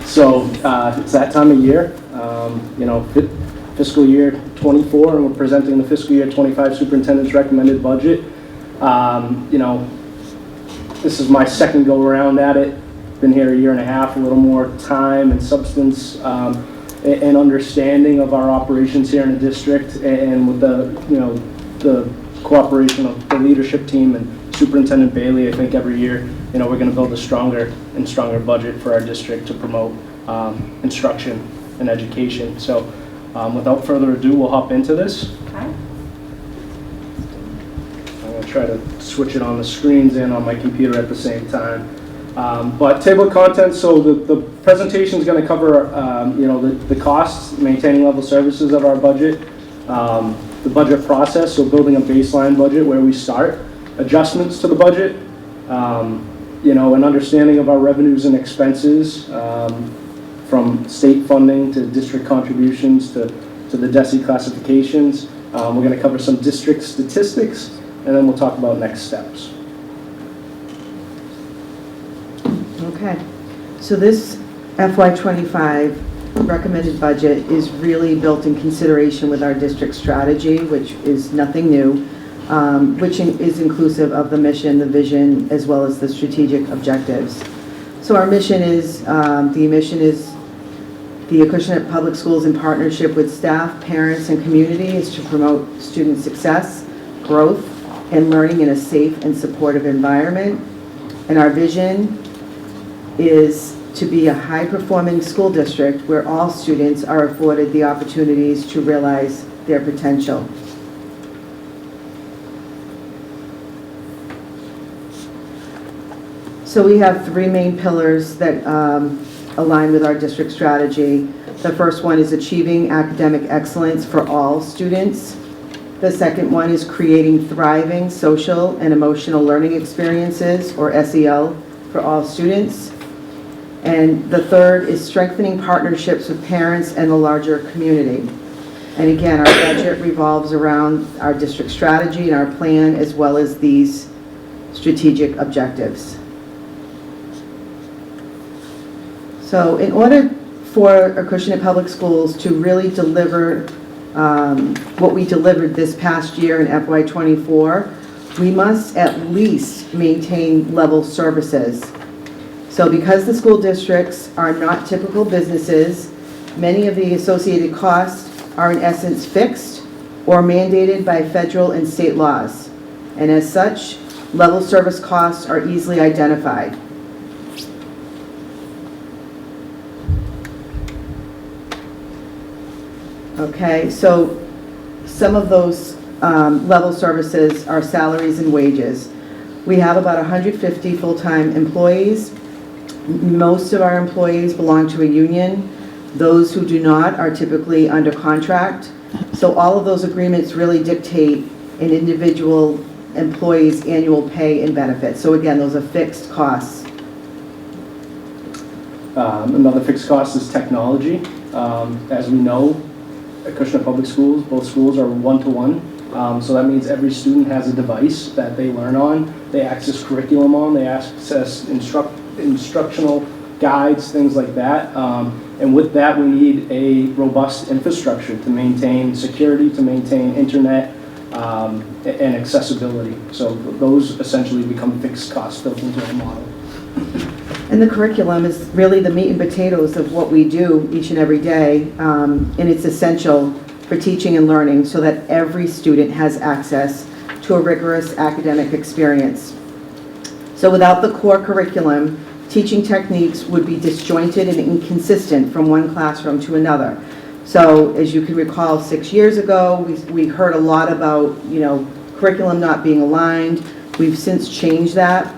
So it's that time of year, fiscal year 24, and we're presenting the fiscal year 25 superintendent's recommended budget. This is my second go around at it. Been here a year and a half, a little more time and substance and understanding of our operations here in the district, and with the cooperation of the leadership team and Superintendent Bailey. I think every year, we're going to build a stronger and stronger budget for our district to promote instruction and education. So without further ado, we'll hop into this. Okay. I'm going to try to switch it on the screens and on my computer at the same time. But table of contents, so the presentation is going to cover, the costs, maintaining level services of our budget, the budget process, so building a baseline budget where we start, adjustments to the budget, an understanding of our revenues and expenses, from state funding to district contributions to the DESI classifications. We're going to cover some district statistics, and then we'll talk about next steps. Okay, so this FY25 recommended budget is really built in consideration with our district strategy, which is nothing new, which is inclusive of the mission, the vision, as well as the strategic objectives. So our mission is, the Acushnet Public Schools in partnership with staff, parents, and community is to promote student success, growth, and learning in a safe and supportive environment. And our vision is to be a high-performing school district where all students are afforded the opportunities to realize their potential. So we have three main pillars that align with our district strategy. The first one is achieving academic excellence for all students. The second one is creating thriving social and emotional learning experiences, or SEL, for all students. And the third is strengthening partnerships with parents and the larger community. And again, our budget revolves around our district strategy and our plan, as well as these strategic objectives. So in order for Acushnet Public Schools to really deliver what we delivered this past year in FY24, we must at least maintain level services. So because the school districts are not typical businesses, many of the associated costs are in essence fixed or mandated by federal and state laws. And as such, level service costs are easily identified. Okay, so some of those level services are salaries and wages. We have about 150 full-time employees. Most of our employees belong to a union. Those who do not are typically under contract. So all of those agreements really dictate an individual employee's annual pay and benefits. So again, those are fixed costs. Another fixed cost is technology. As we know, at Acushnet Public Schools, both schools are one-to-one. So that means every student has a device that they learn on, they access curriculum on, they access instructional guides, things like that. And with that, we need a robust infrastructure to maintain security, to maintain internet, and accessibility. So those essentially become fixed costs built into our model. And the curriculum is really the meat and potatoes of what we do each and every day, and it's essential for teaching and learning so that every student has access to a rigorous academic experience. So without the core curriculum, teaching techniques would be disjointed and inconsistent from one classroom to another. So as you can recall, 6 years ago, we heard a lot about, curriculum not being aligned. We've since changed that.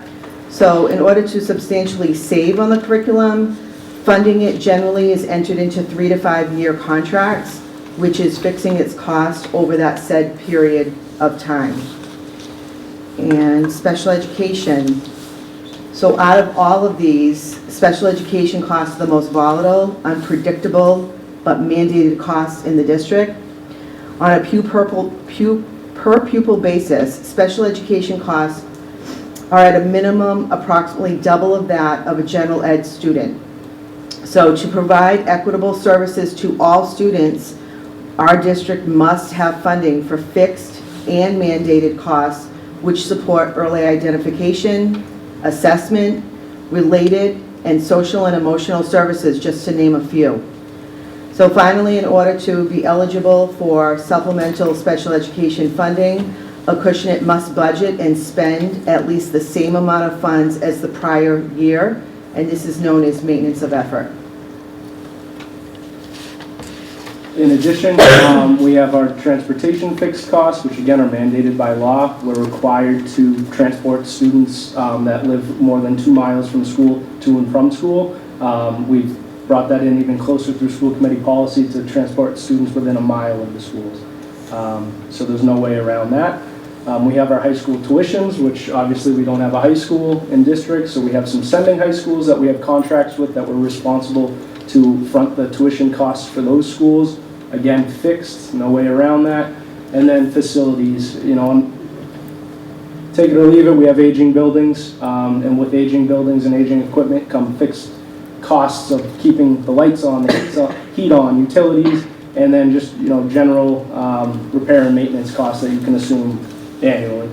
So in order to substantially save on the curriculum, funding it generally is entered into 3 to 5 year contracts, which is fixing its cost over that said period of time. And special education. So out of all of these, special education costs are the most volatile, unpredictable, but mandated costs in the district. On a per pupil basis, special education costs are at a minimum approximately double of that of a general ed student. So to provide equitable services to all students, our district must have funding for fixed and mandated costs which support early identification, assessment, related, and social and emotional services, just to name a few. So finally, in order to be eligible for supplemental special education funding, Acushnet must budget and spend at least the same amount of funds as the prior year, and this is known as maintenance of effort. In addition, we have our transportation fixed costs, which again are mandated by law. We're required to transport students that live more than 2 miles from school to and from school. We've brought that in even closer through school committee policy to transport students within a mile of the schools. So there's no way around that. We have our high school tuitions, which obviously we don't have a high school in district, so we have some sending high schools that we have contracts with that we're responsible to front the tuition costs for those schools. Again, fixed, no way around that. And then facilities, you know, take it or leave it, we have aging buildings, and with aging buildings and aging equipment come fixed costs of keeping the lights on, the heat on, utilities, and then just, you know, general repair and maintenance costs that you can assume annually.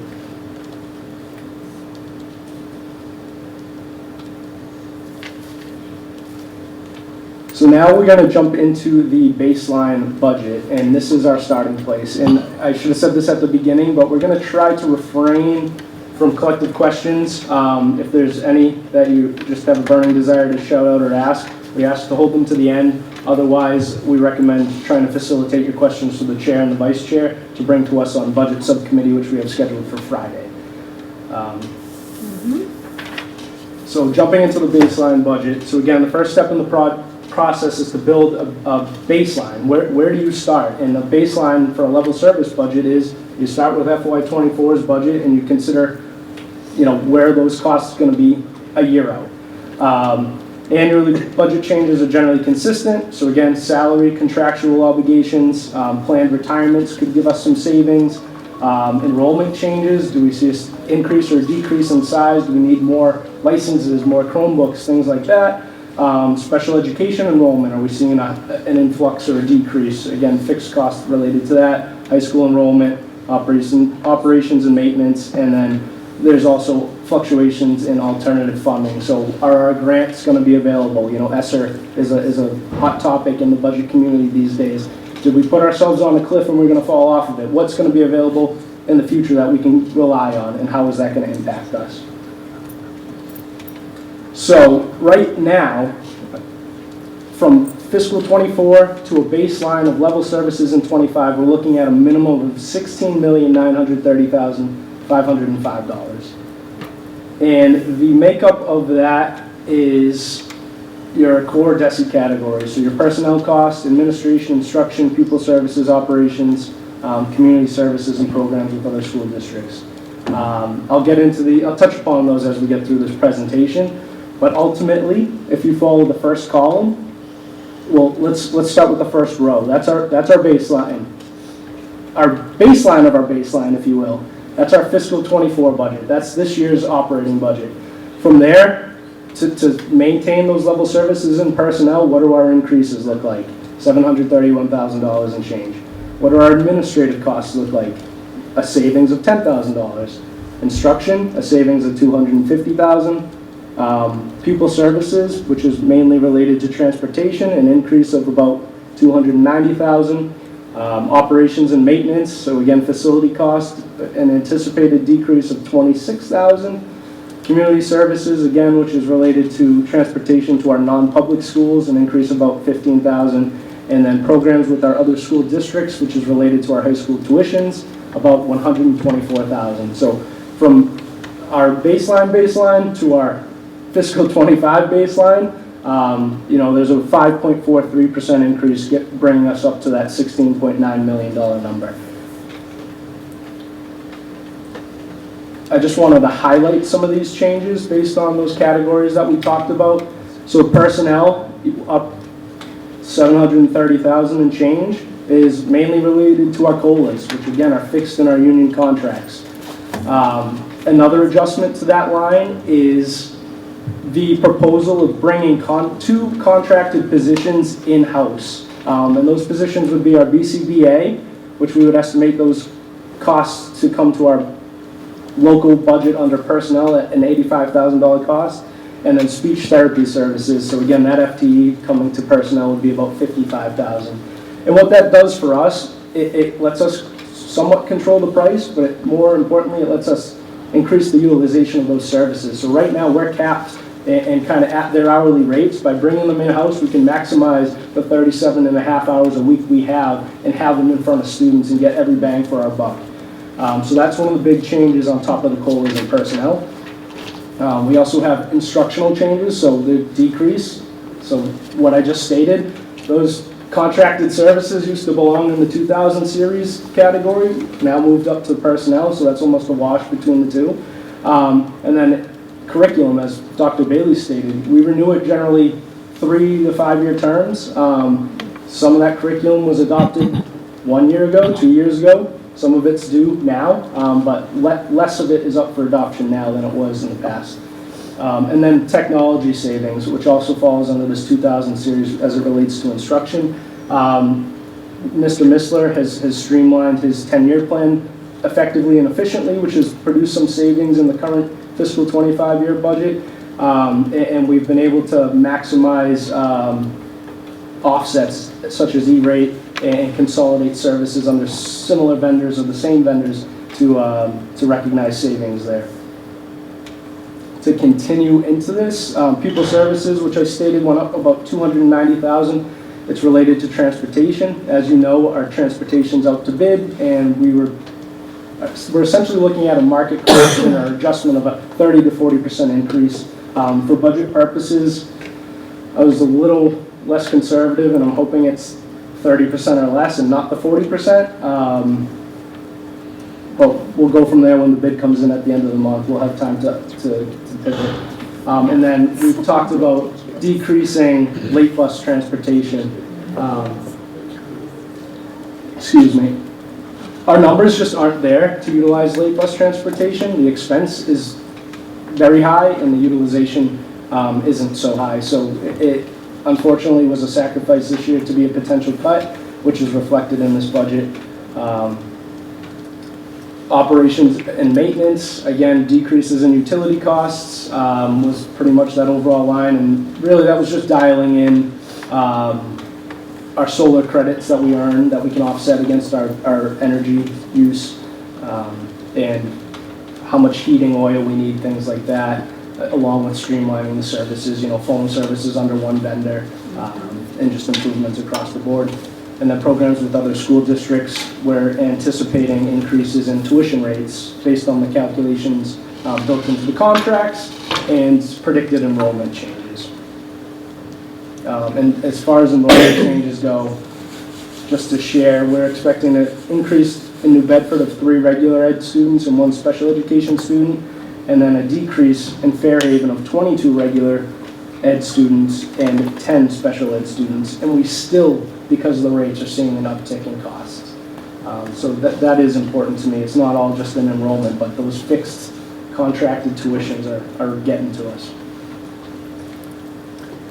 So now we're going to jump into the baseline budget, and this is our starting place. And I should have said this at the beginning, but we're going to try to refrain from collective questions. If there's any that you just have a burning desire to shout out or ask, we ask to hold them to the end. Otherwise, we recommend trying to facilitate your questions to the chair and the vice chair to bring to us on budget subcommittee, which we have scheduled for Friday. So jumping into the baseline budget. So again, the first step in the process is to build a baseline. Where do you start? And the baseline for a level service budget is you start with FY24's budget and you consider, you know, where those costs are going to be a year out. Annually, budget changes are generally consistent. So again, salary, contractual obligations, planned retirements could give us some savings. Enrollment changes, do we see an increase or decrease in size? Do we need more licenses, more Chromebooks, things like that? Special education enrollment, are we seeing an influx or a decrease? Again, fixed costs related to that. High school enrollment, operations and maintenance, and then there's also fluctuations in alternative funding. So are our grants going to be available? You know, ESSER is a hot topic in the budget community these days. Did we put ourselves on a cliff and we're going to fall off of it? What's going to be available in the future that we can rely on, and how is that going to impact us? So right now, from fiscal 24 to a baseline of level services in 25, we're looking at a minimum of $16,930,505. And the makeup of that is your core DESI categories. So your personnel costs, administration, instruction, pupil services, operations, community services, and programs with other school districts. I'll touch upon those as we get through this presentation. But ultimately, if you follow the first column, well, let's start with the first row. That's our baseline. Our baseline of our baseline, if you will. That's our fiscal 24 budget. That's this year's operating budget. From there, to maintain those level services and personnel, what do our increases look like? $731,000 and change. What do our administrative costs look like? A savings of $10,000. Instruction, a savings of $250,000. Pupil services, which is mainly related to transportation, an increase of about $290,000. Operations and maintenance, so again, facility cost, an anticipated decrease of $26,000. Community services, again, which is related to transportation to our non-public schools, an increase of about $15,000. And then programs with our other school districts, which is related to our high school tuitions, about $124,000. So from our baseline to our fiscal 25 baseline, you know, there's a 5.43% increase, bringing us up to that $16.9 million number. I just wanted to highlight some of these changes based on those categories that we talked about. So personnel, up $730,000 and change, is mainly related to our COLAs, which again are fixed in our union contracts. Another adjustment to that line is the proposal of bringing two contracted positions in-house. And those positions would be our BCBA, which we would estimate those costs to come to our local budget under personnel at an $85,000 cost, and then speech therapy services. So again, that FTE coming to personnel would be about $55,000. And what that does for us, it lets us somewhat control the price, but more importantly, it lets us increase the utilization of those services. So right now we're capped and kind of at their hourly rates. By bringing them in-house, we can maximize the 37 and a half hours a week we have and have them in front of students and get every bang for our buck. So that's one of the big changes on top of the COLAs and personnel. We also have instructional changes, so the decrease. So what I just stated, those contracted services used to belong in the 2000 series category, now moved up to personnel, so that's almost a wash between the two. And then curriculum, as Dr. Bailey stated, we renew it generally 3 to 5 year terms. Some of that curriculum was adopted 1 year ago, 2 years ago. Some of it's due now, but less of it is up for adoption now than it was in the past. And then technology savings, which also falls under this 2000 series as it relates to instruction. Mr. Missler has streamlined his 10-year plan effectively and efficiently, which has produced some savings in the current fiscal 25-year budget. And we've been able to maximize offsets such as E-rate and consolidate services under similar vendors or the same vendors to recognize savings there. To continue into this, people services, which I stated, went up about $290,000. It's related to transportation. As you know, our transportation's out to bid, and we're essentially looking at a market correction or adjustment of a 30 to 40% increase. For budget purposes, I was a little less conservative, and I'm hoping it's 30% or less and not the 40%. But we'll go from there when the bid comes in at the end of the month. We'll have time to pivot. And then we've talked about decreasing late bus transportation. Excuse me. Our numbers just aren't there to utilize late bus transportation. The expense is very high and the utilization isn't so high. So it unfortunately was a sacrifice this year to be a potential cut, which is reflected in this budget. Operations and maintenance, again, decreases in utility costs was pretty much that overall line, and really that was just dialing in our solar credits that we earn that we can offset against our energy use, and how much heating oil we need, things like that, along with streamlining the services, phone services under one vendor, and just improvements across the board. And then programs with other school districts, we're anticipating increases in tuition rates based on the calculations built into the contracts and predicted enrollment changes. And as far as enrollment changes go, just to share, we're expecting an increase in New Bedford of 3 regular ed students and 1 special education student, and then a decrease in Fairhaven of 22 regular ed students and 10 special ed students. And we still, because of the rates, are seeing an uptick in costs. So that is important to me. It's not all just an enrollment, but those fixed contracted tuitions are getting to us.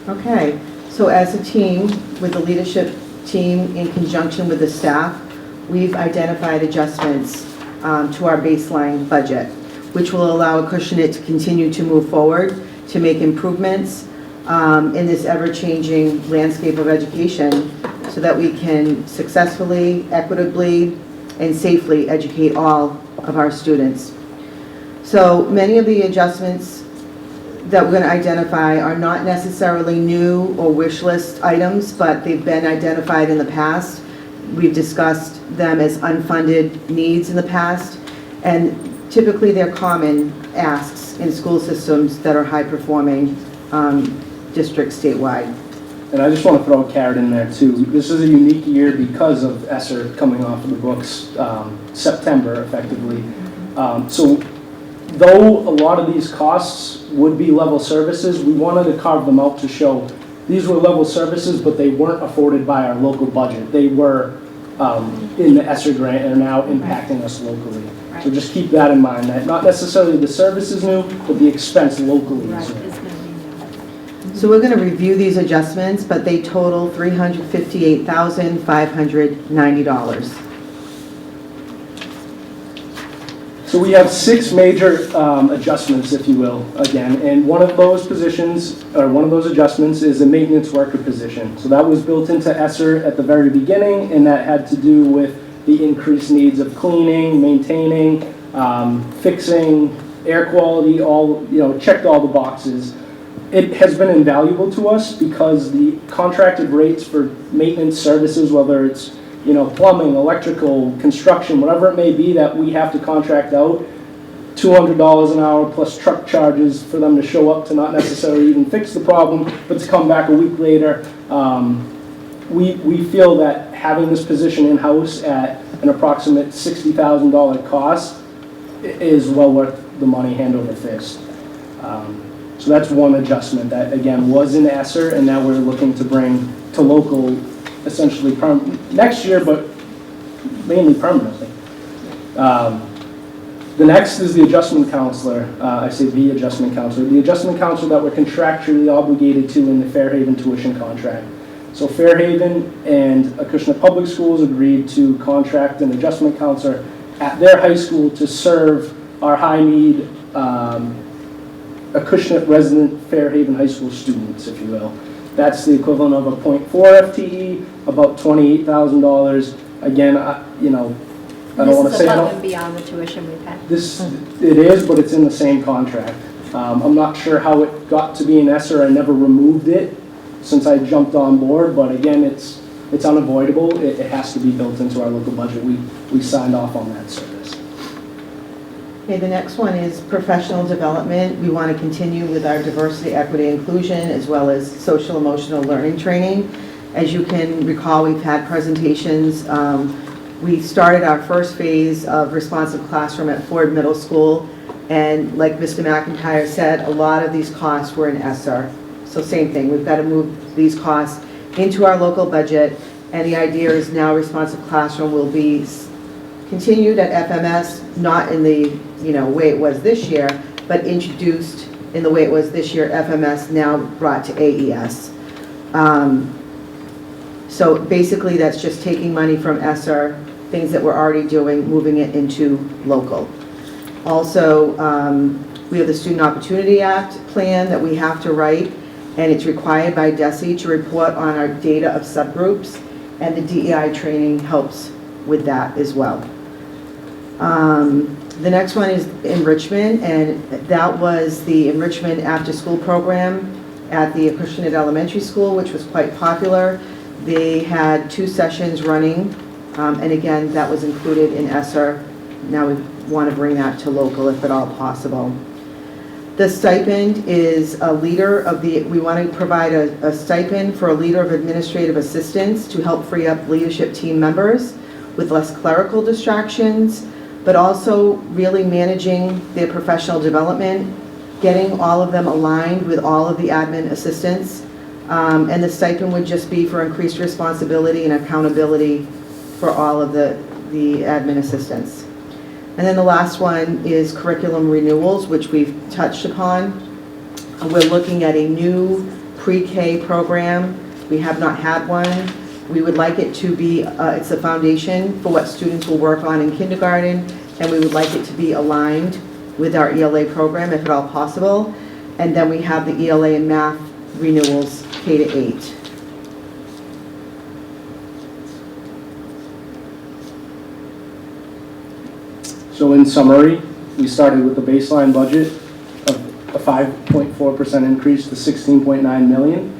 Okay, so as a team, with the leadership team in conjunction with the staff, we've identified adjustments to our baseline budget, which will allow Acushnet to continue to move forward, to make improvements in this ever-changing landscape of education, so that we can successfully, equitably, and safely educate all of our students. So many of the adjustments that we're going to identify are not necessarily new or wish list items, but they've been identified in the past. We've discussed them as unfunded needs in the past, and typically they're common asks in school systems that are high-performing districts statewide. And I just want to throw a carrot in there too. This is a unique year because of ESSER coming off of the books September, effectively. So though a lot of these costs would be level services, we wanted to carve them out to show these were level services, but they weren't afforded by our local budget. They were in the ESSER grant and are now impacting us locally. So just keep that in mind, that not necessarily the service is new, but the expense locally is new. So we're going to review these adjustments, but they total $358,590. So we have 6 major adjustments, if you will, again, and one of those positions, or one of those adjustments is a maintenance worker position. So that was built into ESSER at the very beginning, and that had to do with the increased needs of cleaning, maintaining, fixing, air quality, all, checked all the boxes. it has been invaluable to us because the contracted rates for maintenance services, whether it's, plumbing, electrical, construction, whatever it may be that we have to contract out, $200 an hour plus truck charges for them to show up to not necessarily even fix the problem, but to come back a week later. We feel that having this position in-house at an approximate $60,000 cost is well worth the money hand over fist. So that's one adjustment that, again, was in ESSER, and now we're looking to bring to local essentially next year, but mainly permanently. The next is the adjustment counselor. I say the adjustment counselor. The adjustment counselor that we're contractually obligated to in the Fairhaven tuition contract. So Fairhaven and Acushnet Public Schools agreed to contract an adjustment counselor at their high school to serve our high-need Acushnet resident Fairhaven High School students, if you will. That's the equivalent of a 0.4 FTE, about $28,000. Again, I don't want to say This is above and beyond the tuition we pay. it is, but it's in the same contract. I'm not sure how it got to be an ESSER. I never removed it since I jumped on board, but again, it's unavoidable. It has to be built into our local budget. We signed off on that service. Okay, the next one is professional development. We want to continue with our diversity, equity, inclusion, as well as social emotional learning training. As you can recall, we've had presentations. We started our first phase of responsive classroom at Ford Middle School, and like Mr. McIntyre said, a lot of these costs were in ESSER. So same thing, we've got to move these costs into our local budget, and the idea is now responsive classroom will be continued at FMS, not in the way it was this year, but introduced in the way it was this year, FMS now brought to AES. So basically that's just taking money from ESSER, things that we're already doing, moving it into local. Also, we have the Student Opportunity Act plan that we have to write, and it's required by DESE to report on our data of subgroups, and the DEI training helps with that as well. The next one is enrichment, and that was the enrichment after-school program at the Acushnet Elementary School, which was quite popular. They had 2 sessions running, and again, that was included in ESSER. Now we want to bring that to local if at all possible. The stipend is a leader of we want to provide a stipend for a leader of administrative assistants to help free up leadership team members with less clerical distractions, but also really managing their professional development, getting all of them aligned with all of the admin assistants. And the stipend would just be for increased responsibility and accountability for all of the admin assistants. And then the last one is curriculum renewals, which we've touched upon. We're looking at a new pre-K program. We have not had one. We would like it to be, it's a foundation for what students will work on in kindergarten, and we would like it to be aligned with our ELA program if at all possible. And then we have the ELA and math renewals K-8. So in summary, we started with a baseline budget of a 5.4% increase to 16.9 million.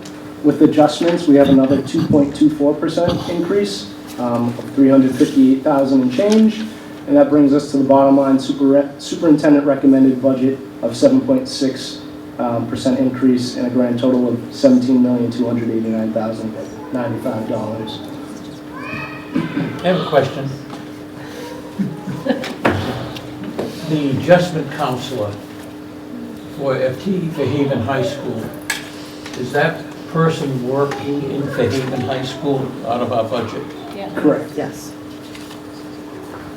With adjustments, we have another 2.24% increase of 358,000 and change, and that brings us to the bottom line superintendent recommended budget of 7.6% increase and a grand total of $17,289,095. I have a question. The adjustment counselor for Fairhaven High School, is that person working in Fairhaven High School out of our budget? Yeah. Correct. Yes.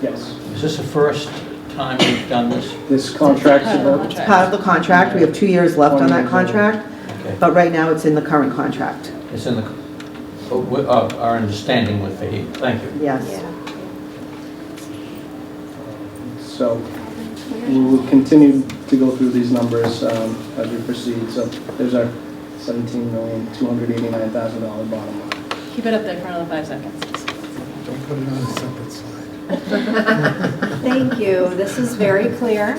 Yes. Is this the first time we've done this? This contract's It's part of the contract. We have 2 years left on that contract, Okay. but right now it's in the current contract. It's in our understanding with Fairhaven. Thank you. Yes. So we will continue to go through these numbers as we proceed. So there's our $17,289,000 bottom line. Keep it up there for another 5 seconds. Don't put it on a separate slide. Thank you. This is very clear.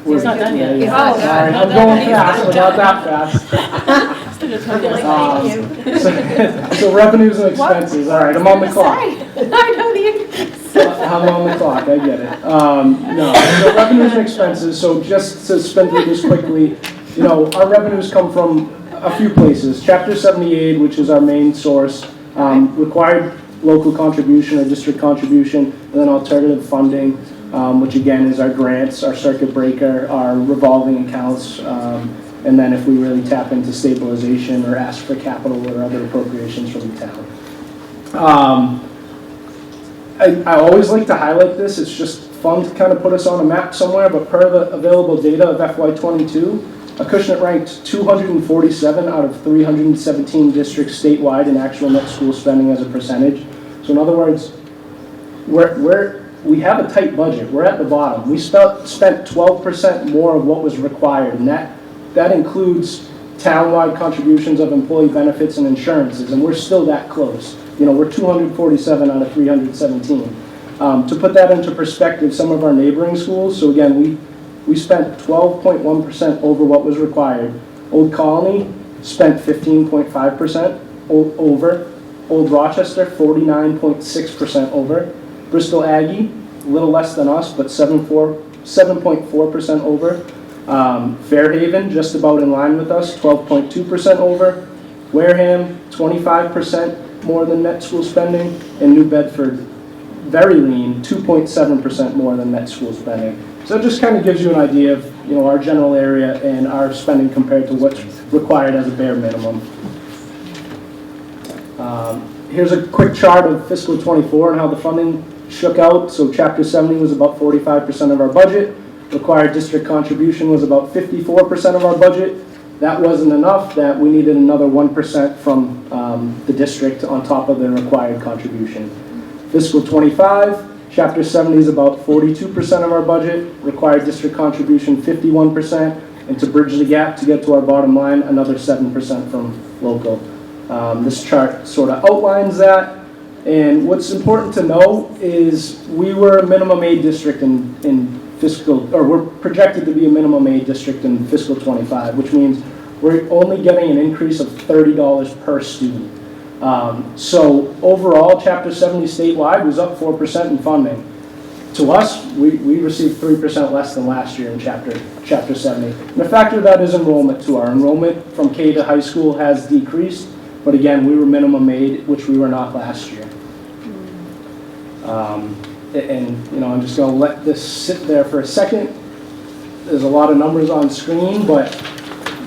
It's not done yet. Yeah. All right, I'm going fast, but not that fast. Still got 20 minutes. So revenues and expenses, all right, I'm on the clock. I know the increase. I'm on the clock, I get it. No, so revenues and expenses, so just to spin through this quickly, you know, our revenues come from a few places. Chapter 78, which is our main source, required local contribution or district contribution, and then alternative funding, which again is our grants, our circuit breaker, our revolving accounts, and then if we really tap into stabilization or ask for capital or other appropriations from the town. I always like to highlight this. It's just fun to kind of put us on a map somewhere, but per the available data of FY22, Acushnet ranked 247 out of 317 districts statewide in actual net school spending as a percentage. So in other words, we have a tight budget. We're at the bottom. We spent 12% more of what was required, and that includes townwide contributions of employee benefits and insurances, and we're still that close. You know, we're 247 out of 317. To put that into perspective, some of our neighboring schools, so again, we spent 12.1% over what was required. Old Colony spent 15.5% over. Old Rochester, 49.6% over. Bristol Aggie, a little less than us, but 7.4% over. Fairhaven, just about in line with us, 12.2% over. Wareham, 25% more than net school spending. And New Bedford, very lean, 2.7% more than net school spending. So it just kind of gives you an idea of, you know, our general area and our spending compared to what's required as a bare minimum. Here's a quick chart of fiscal 24 and how the funding shook out. So Chapter 70 was about 45% of our budget. Required district contribution was about 54% of our budget. That wasn't enough, that we needed another 1% from the district on top of the required contribution. Fiscal 25, Chapter 70 is about 42% of our budget, required district contribution 51%, and to bridge the gap to get to our bottom line, another 7% from local. This chart sort of outlines that, and what's important to know is we were a minimum aid district in fiscal, or we're projected to be a minimum aid district in fiscal 25, which means we're only getting an increase of $30 per student. So overall, Chapter 70 statewide was up 4% in funding. To us, we received 3% less than last year in Chapter 70. And a factor of that is enrollment too. Our enrollment from K to high school has decreased, but again, we were minimum aid, which we were not last year. And you know, I'm just going to let this sit there for a second. There's a lot of numbers on screen, but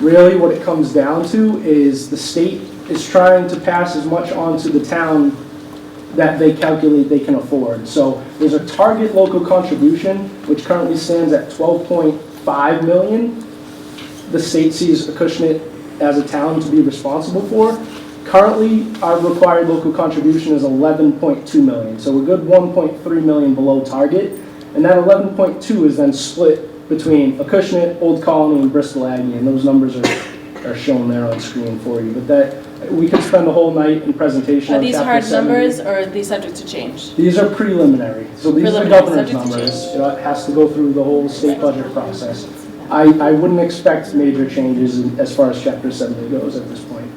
really what it comes down to is the state is trying to pass as much on to the town that they calculate they can afford. So there's a target local contribution, which currently stands at $12.5 million. The state sees Acushnet as a town to be responsible for. Currently, our required local contribution is $11.2 million, so a good $1.3 million below target, and that 11.2 is then split between Acushnet, Old Colony, and Bristol Aggie, and those numbers are shown there on screen for you. But that we could spend the whole night in presentation. Are on these Chapter hard 70. numbers, or are these subject to change? These are preliminary, so these are the Preliminary, governor's subject to numbers. change. It has to go through the whole state budget process. I wouldn't expect major changes as far as Chapter 70 goes at this point.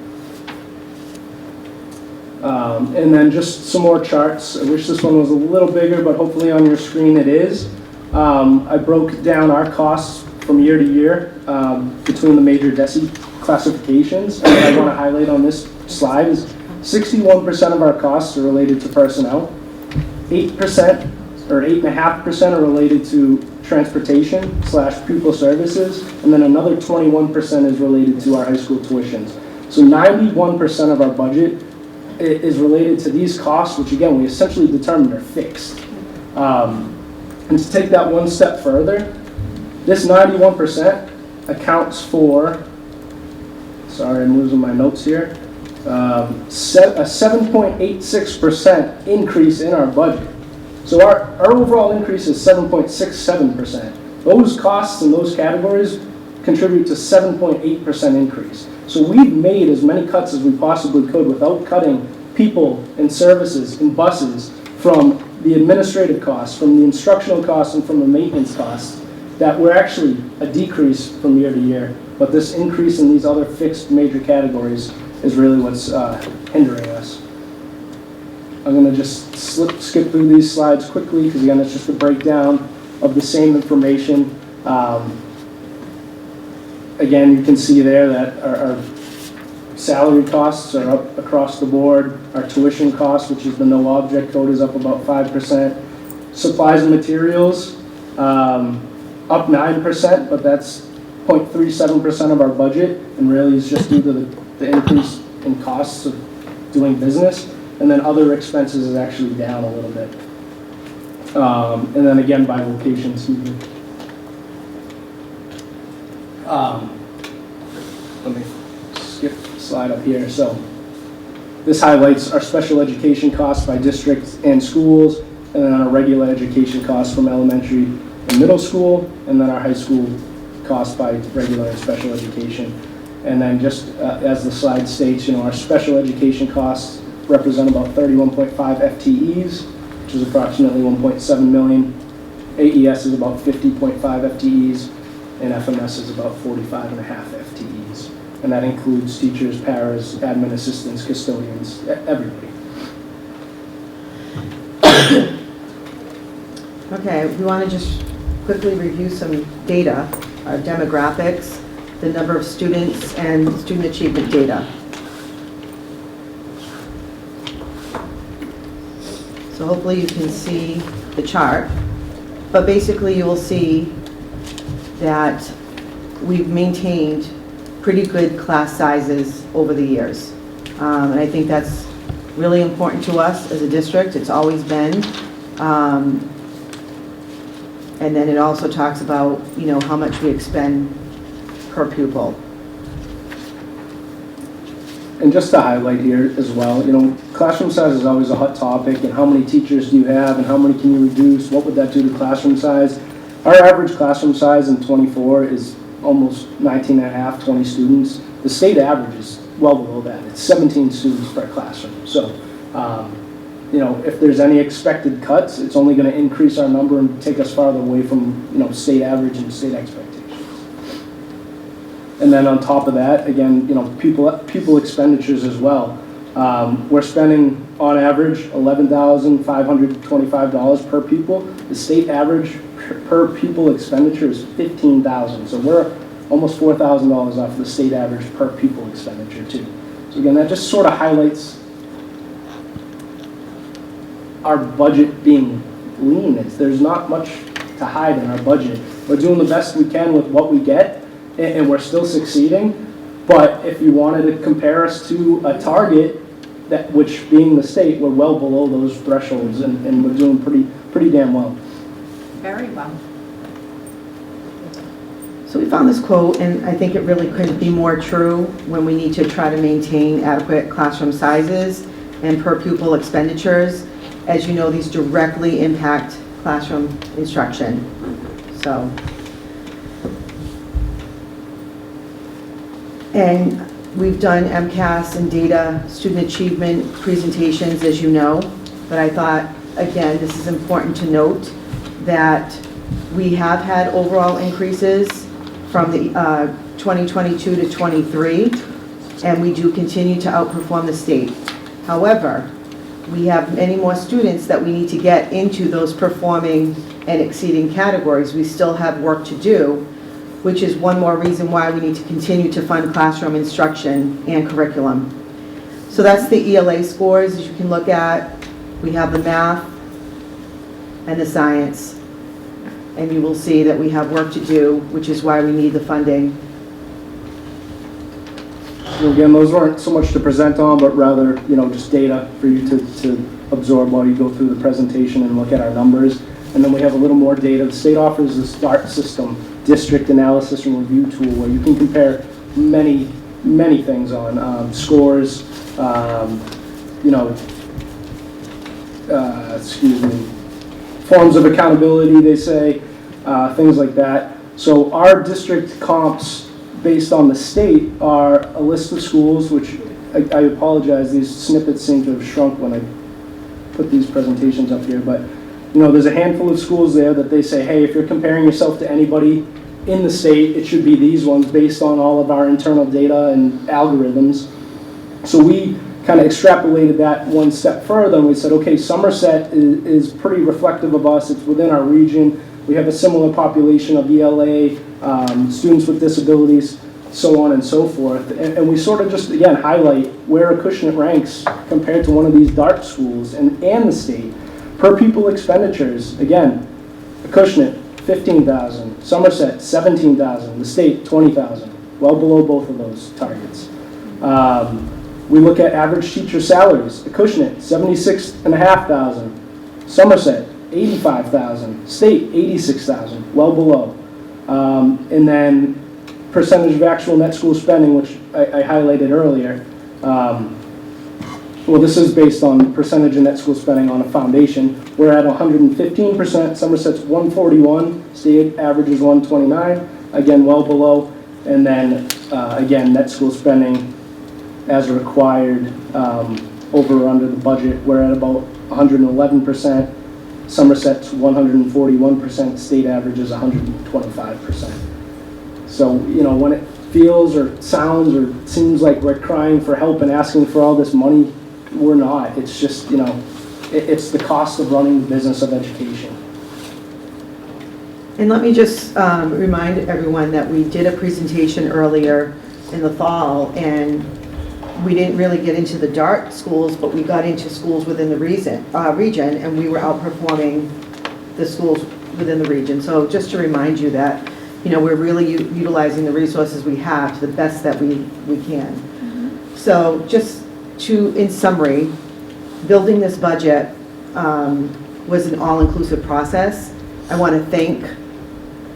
And then just some more charts. I wish this one was a little bigger, but hopefully on your screen it is. I broke down our costs from year to year between the major DESI classifications. And what I want to highlight on this slide is 61% of our costs are related to personnel, 8% or 8.5% are related to transportation/pupil services, and then another 21% is related to our high school tuitions. So 91% of our budget is related to these costs, which again, we essentially determined are fixed. And to take that one step further, this 91% accounts for, sorry, I'm losing my notes here, a 7.86% increase in our budget. So our overall increase is 7.67%. Those costs in those categories contribute to 7.8% increase. So we've made as many cuts as we possibly could without cutting people and services and buses from the administrative costs, from the instructional costs, and from the maintenance costs. that we're actually a decrease from year to year, but this increase in these other fixed major categories is really what's hindering us. I'm going to just skip through these slides quickly because again, it's just a breakdown of the same information. Again, you can see there that our salary costs are up across the board. Our tuition costs, which is the no object code, is up about 5%. Supplies and materials, up 9%, but that's 0.37% of our budget, and really is just due to the increase in costs of doing business. And then other expenses is actually down a little bit. And then again, by location, excuse me. Let me skip the slide up here. So this highlights our special education costs by districts and schools, and then our regular education costs from elementary and middle school, and then our high school costs by regular and special education. And then just as the slide states, our special education costs represent about 31.5 FTEs, which is approximately 1.7 million. AES is about 50.5 FTEs, and FMS is about 45.5 FTEs. And that includes teachers, paras, admin assistants, custodians, everybody. Okay, we want to just quickly review some data, our demographics, the number of students, and student achievement data. So hopefully you can see the chart, but basically you will see that we've maintained pretty good class sizes over the years. And I think that's really important to us as a district. It's always been. And then it also talks about, how much we expend per pupil. And just to highlight here as well, classroom size is always a hot topic, and how many teachers do you have, and how many can you reduce? What would that do to classroom size? Our average classroom size in 24 is almost 19 and a half, 20 students. The state average is well below that. It's 17 students per classroom. So, if there's any expected cuts, it's only going to increase our number and take us farther away from, state average and state expectations. And then on top of that, again, pupil expenditures as well. We're spending on average $11,525 per pupil. The state average per pupil expenditure is $15,000. So we're almost $4,000 off the state average per pupil expenditure too. So again, that just sort of highlights our budget being lean. There's not much to hide in our budget. We're doing the best we can with what we get, and we're still succeeding. But if you wanted to compare us to a target, which being the state, we're well below those thresholds, and we're doing pretty damn well. Very well. So we found this quote, and I think it really couldn't be more true when we need to try to maintain adequate classroom sizes and per pupil expenditures. As you know, these directly impact classroom instruction. So, and we've done MCAS and data student achievement presentations, as you know, but I thought, again, this is important to note that we have had overall increases from the 2022 to 23, and we do continue to outperform the state. However, we have many more students that we need to get into those performing and exceeding categories. We still have work to do, which is one more reason why we need to continue to fund classroom instruction and curriculum. So that's the ELA scores, as you can look at. We have the math and the science. And you will see that we have work to do, which is why we need the funding. So again, those weren't so much to present on, but rather, just data for you to absorb while you go through the presentation and look at our numbers. And then we have a little more data. The state offers the START system, District Analysis and Review Tool, where you can compare many things on scores, forms of accountability, they say, things like that. So our district comps based on the state are a list of schools, which I apologize, these snippets seem to have shrunk when I put these presentations up here, but there's a handful of schools there that they say, hey, if you're comparing yourself to anybody in the state, it should be these ones based on all of our internal data and algorithms. So we kind of extrapolated that one step further, and we said, okay, Somerset is pretty reflective of us. It's within our region. We have a similar population of ELA, students with disabilities, so on and so forth. And we sort of just, again, highlight where Acushnet ranks compared to one of these DART schools and the state. Per pupil expenditures, again, Acushnet, 15,000, Somerset, 17,000, the state, 20,000, well below both of those targets. We look at average teacher salaries, Acushnet, 76,500, Somerset, 85,000, state, 86,000, well below. And then percentage of actual net school spending, which I highlighted earlier. Well, this is based on percentage of net school spending on a foundation. We're at 115%, Somerset's 141, state average is 129, again, well below. And then, again, net school spending as required over or under the budget. We're at about 111%, Somerset's 141%, state average is 125%. So, when it feels or sounds or seems like we're crying for help and asking for all this money, we're not. It's just, it's the cost of running the business of education. And let me just remind everyone that we did a presentation earlier in the fall, and we didn't really get into the DART schools, but we got into schools within the region, and we were outperforming the schools within the region. So just to remind you that, we're really utilizing the resources we have to the best that we can. Mm-hmm. So just in summary, building this budget was an all-inclusive process. I want to thank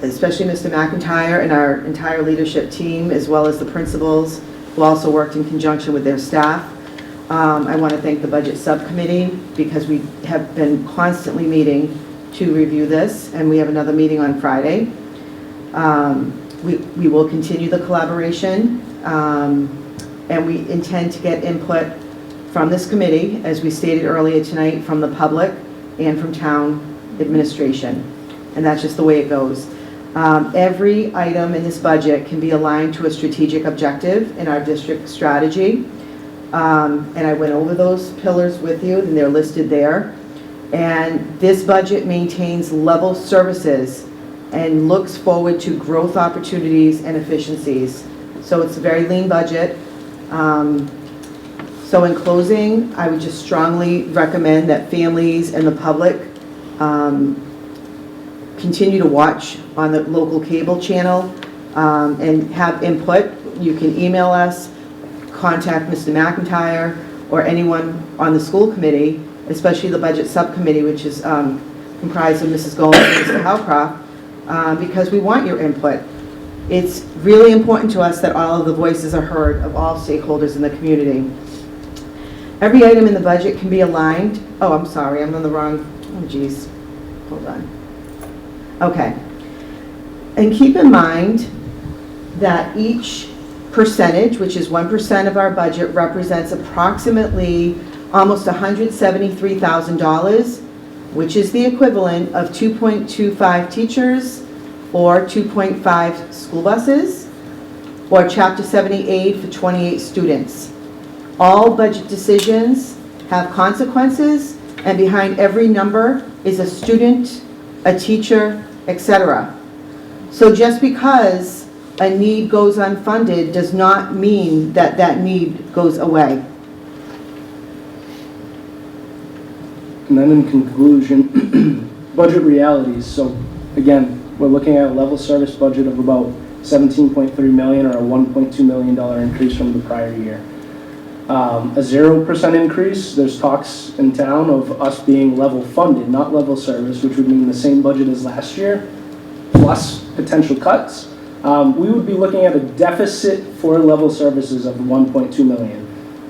especially Mr. McIntyre and our entire leadership team, as well as the principals who also worked in conjunction with their staff. I want to thank the budget subcommittee because we have been constantly meeting to review this, and we have another meeting on Friday. We will continue the collaboration, and we intend to get input from this committee, as we stated earlier tonight, from the public and from town administration. And that's just the way it goes. Every item in this budget can be aligned to a strategic objective in our district strategy. And I went over those pillars with you, and they're listed there. And this budget maintains level services and looks forward to growth opportunities and efficiencies. So it's a very lean budget. So in closing, I would just strongly recommend that families and the public continue to watch on the local cable channel and have input. You can email us, contact Mr. McIntyre, or anyone on the school committee, especially the budget subcommittee, which is comprised of Mrs. Gold and Mr. Howcroft, because we want your input. It's really important to us that all of the voices are heard of all stakeholders in the community. Every item in the budget can be aligned. Oh, I'm sorry, I'm on the wrong, oh geez, hold on. Okay, and keep in mind that each percentage, which is 1% of our budget, represents approximately almost $173,000, which is the equivalent of 2.25 teachers or 2.5 school buses or Chapter 70 aid for 28 students. All budget decisions have consequences, and behind every number is a student, a teacher, etc. So just because a need goes unfunded does not mean that that need goes away. And then in conclusion, budget realities. So again, we're looking at a level service budget of about $17.3 million, or a $1.2 million increase from the prior year. A 0% increase, there's talks in town of us being level funded, not level service, which would mean the same budget as last year, plus potential cuts. We would be looking at a deficit for level services of $1.2 million.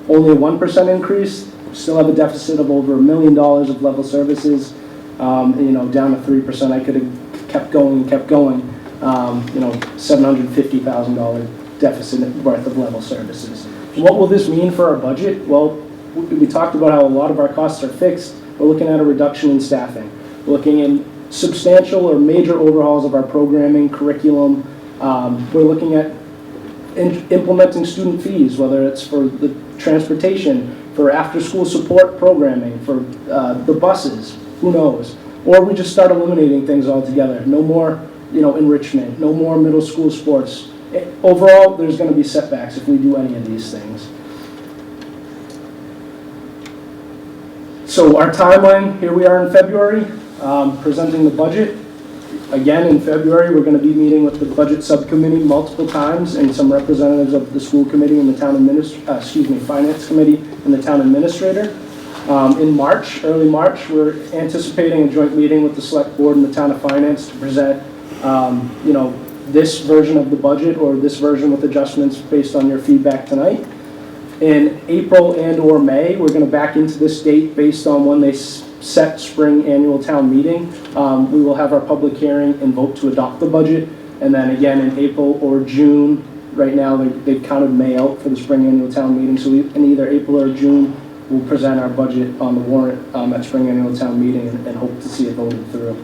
Only a 1% increase, still have a deficit of over $1 million of level services, down to 3%. I could have kept going, $750,000 deficit worth of level services. What will this mean for our budget? Well, we talked about how a lot of our costs are fixed. We're looking at a reduction in staffing. looking in substantial or major overhauls of our programming, curriculum. We're looking at implementing student fees, whether it's for the transportation, for after-school support programming, for the buses, who knows? Or we just start eliminating things altogether. No more, enrichment, no more middle school sports. Overall, there's going to be setbacks if we do any of these things. So our timeline, here we are in February, presenting the budget. Again, in February, we're going to be meeting with the budget subcommittee multiple times and some representatives of the school committee and the town finance committee and the town administrator. In March, early March, we're anticipating a joint meeting with the select board and the town of finance to present, this version of the budget or this version with adjustments based on your feedback tonight. In April and/or May, we're going to back into this date based on when they set spring annual town meeting. We will have our public hearing and vote to adopt the budget. And then again in April or June, right now they've counted May out for the spring annual town meeting. So in either April or June, we'll present our budget on the warrant at spring annual town meeting and hope to see it voted through.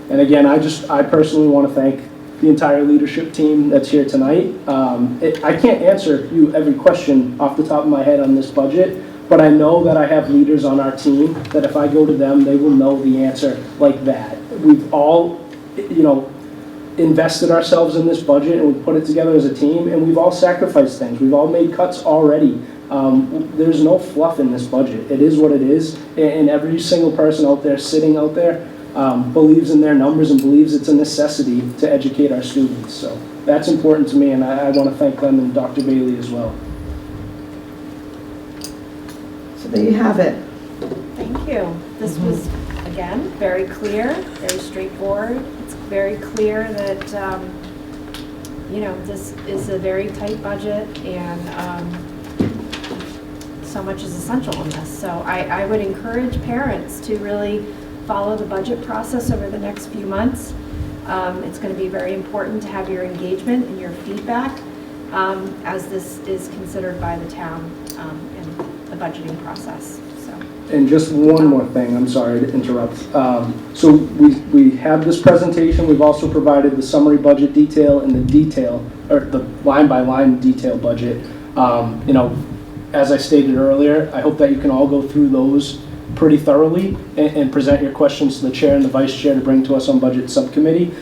And again, I personally want to thank the entire leadership team that's here tonight. I can't answer you every question off the top of my head on this budget, but I know that I have leaders on our team that if I go to them, they will know the answer like that. We've all, invested ourselves in this budget and we've put it together as a team, and we've all sacrificed things. We've all made cuts already. There's no fluff in this budget. It is what it is, and every single person out there, sitting out there, believes in their numbers and believes it's a necessity to educate our students. So that's important to me, and I want to thank them and Dr. Bailey as well. So there you have it. Thank you. This was, again, very clear, very straightforward. It's very clear that, this is a very tight budget, and so much is essential in this. So I would encourage parents to really follow the budget process over the next few months. It's going to be very important to have your engagement and your feedback as this is considered by the town in the budgeting process. And just one more thing, I'm sorry to interrupt. So we have this presentation. We've also provided the summary budget detail and the detail, or the line-by-line detail budget. As I stated earlier, I hope that you can all go through those pretty thoroughly and present your questions to the chair and the vice chair to bring to us on budget subcommittee.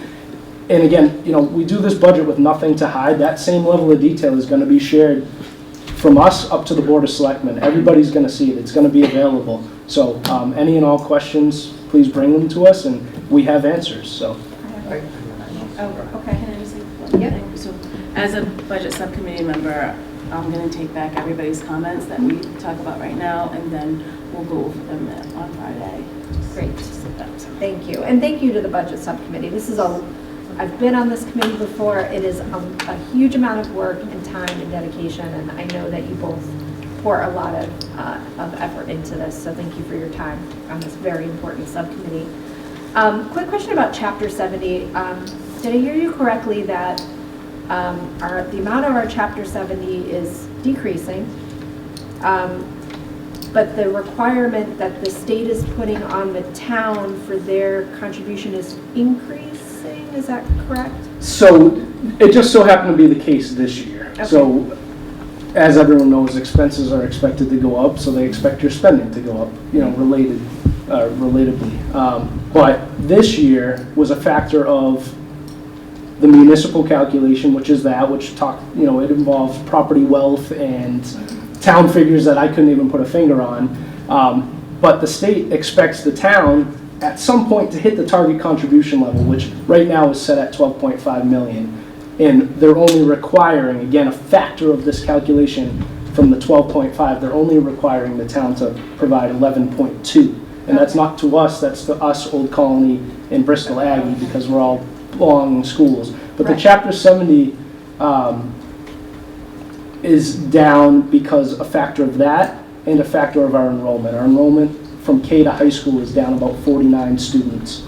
And again, we do this budget with nothing to hide. That same level of detail is going to be shared from us up to the Board of Selectmen. Everybody's going to see it. It's going to be available. So any and all questions, please bring them to us, and we have answers. So. Okay. Can I just say one thing? So as a budget subcommittee member, I'm going to take back everybody's comments that we talk about right now, and then we'll go over them on Friday. Great. Thank you. And thank you to the budget subcommittee. I've been on this committee before. It is a huge amount of work and time and dedication, and I know that you both pour a lot of effort into this, so thank you for your time on this very important subcommittee. Quick question about Chapter 70. Did I hear you correctly that the amount of our Chapter 70 is decreasing, but the requirement that the state is putting on the town for their contribution is increasing? Is that correct? So it just so happened to be the case this year. Okay. So as everyone knows, expenses are expected to go up, so they expect your spending to go up, relatably. But this year was a factor of the municipal calculation, which it involves property wealth and town figures that I couldn't even put a finger on. But the state expects the town at some point to hit the target contribution level, which right now is set at 12.5 million. And they're only requiring, again, a factor of this calculation from the 12.5, they're only requiring the town to provide 11.2. And that's not to us, that's to us, Old Colony and Bristol Aggie, because we're all belonging schools. But the Chapter 70 is down because a factor of that and a factor of our enrollment. Our enrollment from K to high school is down about 49 students.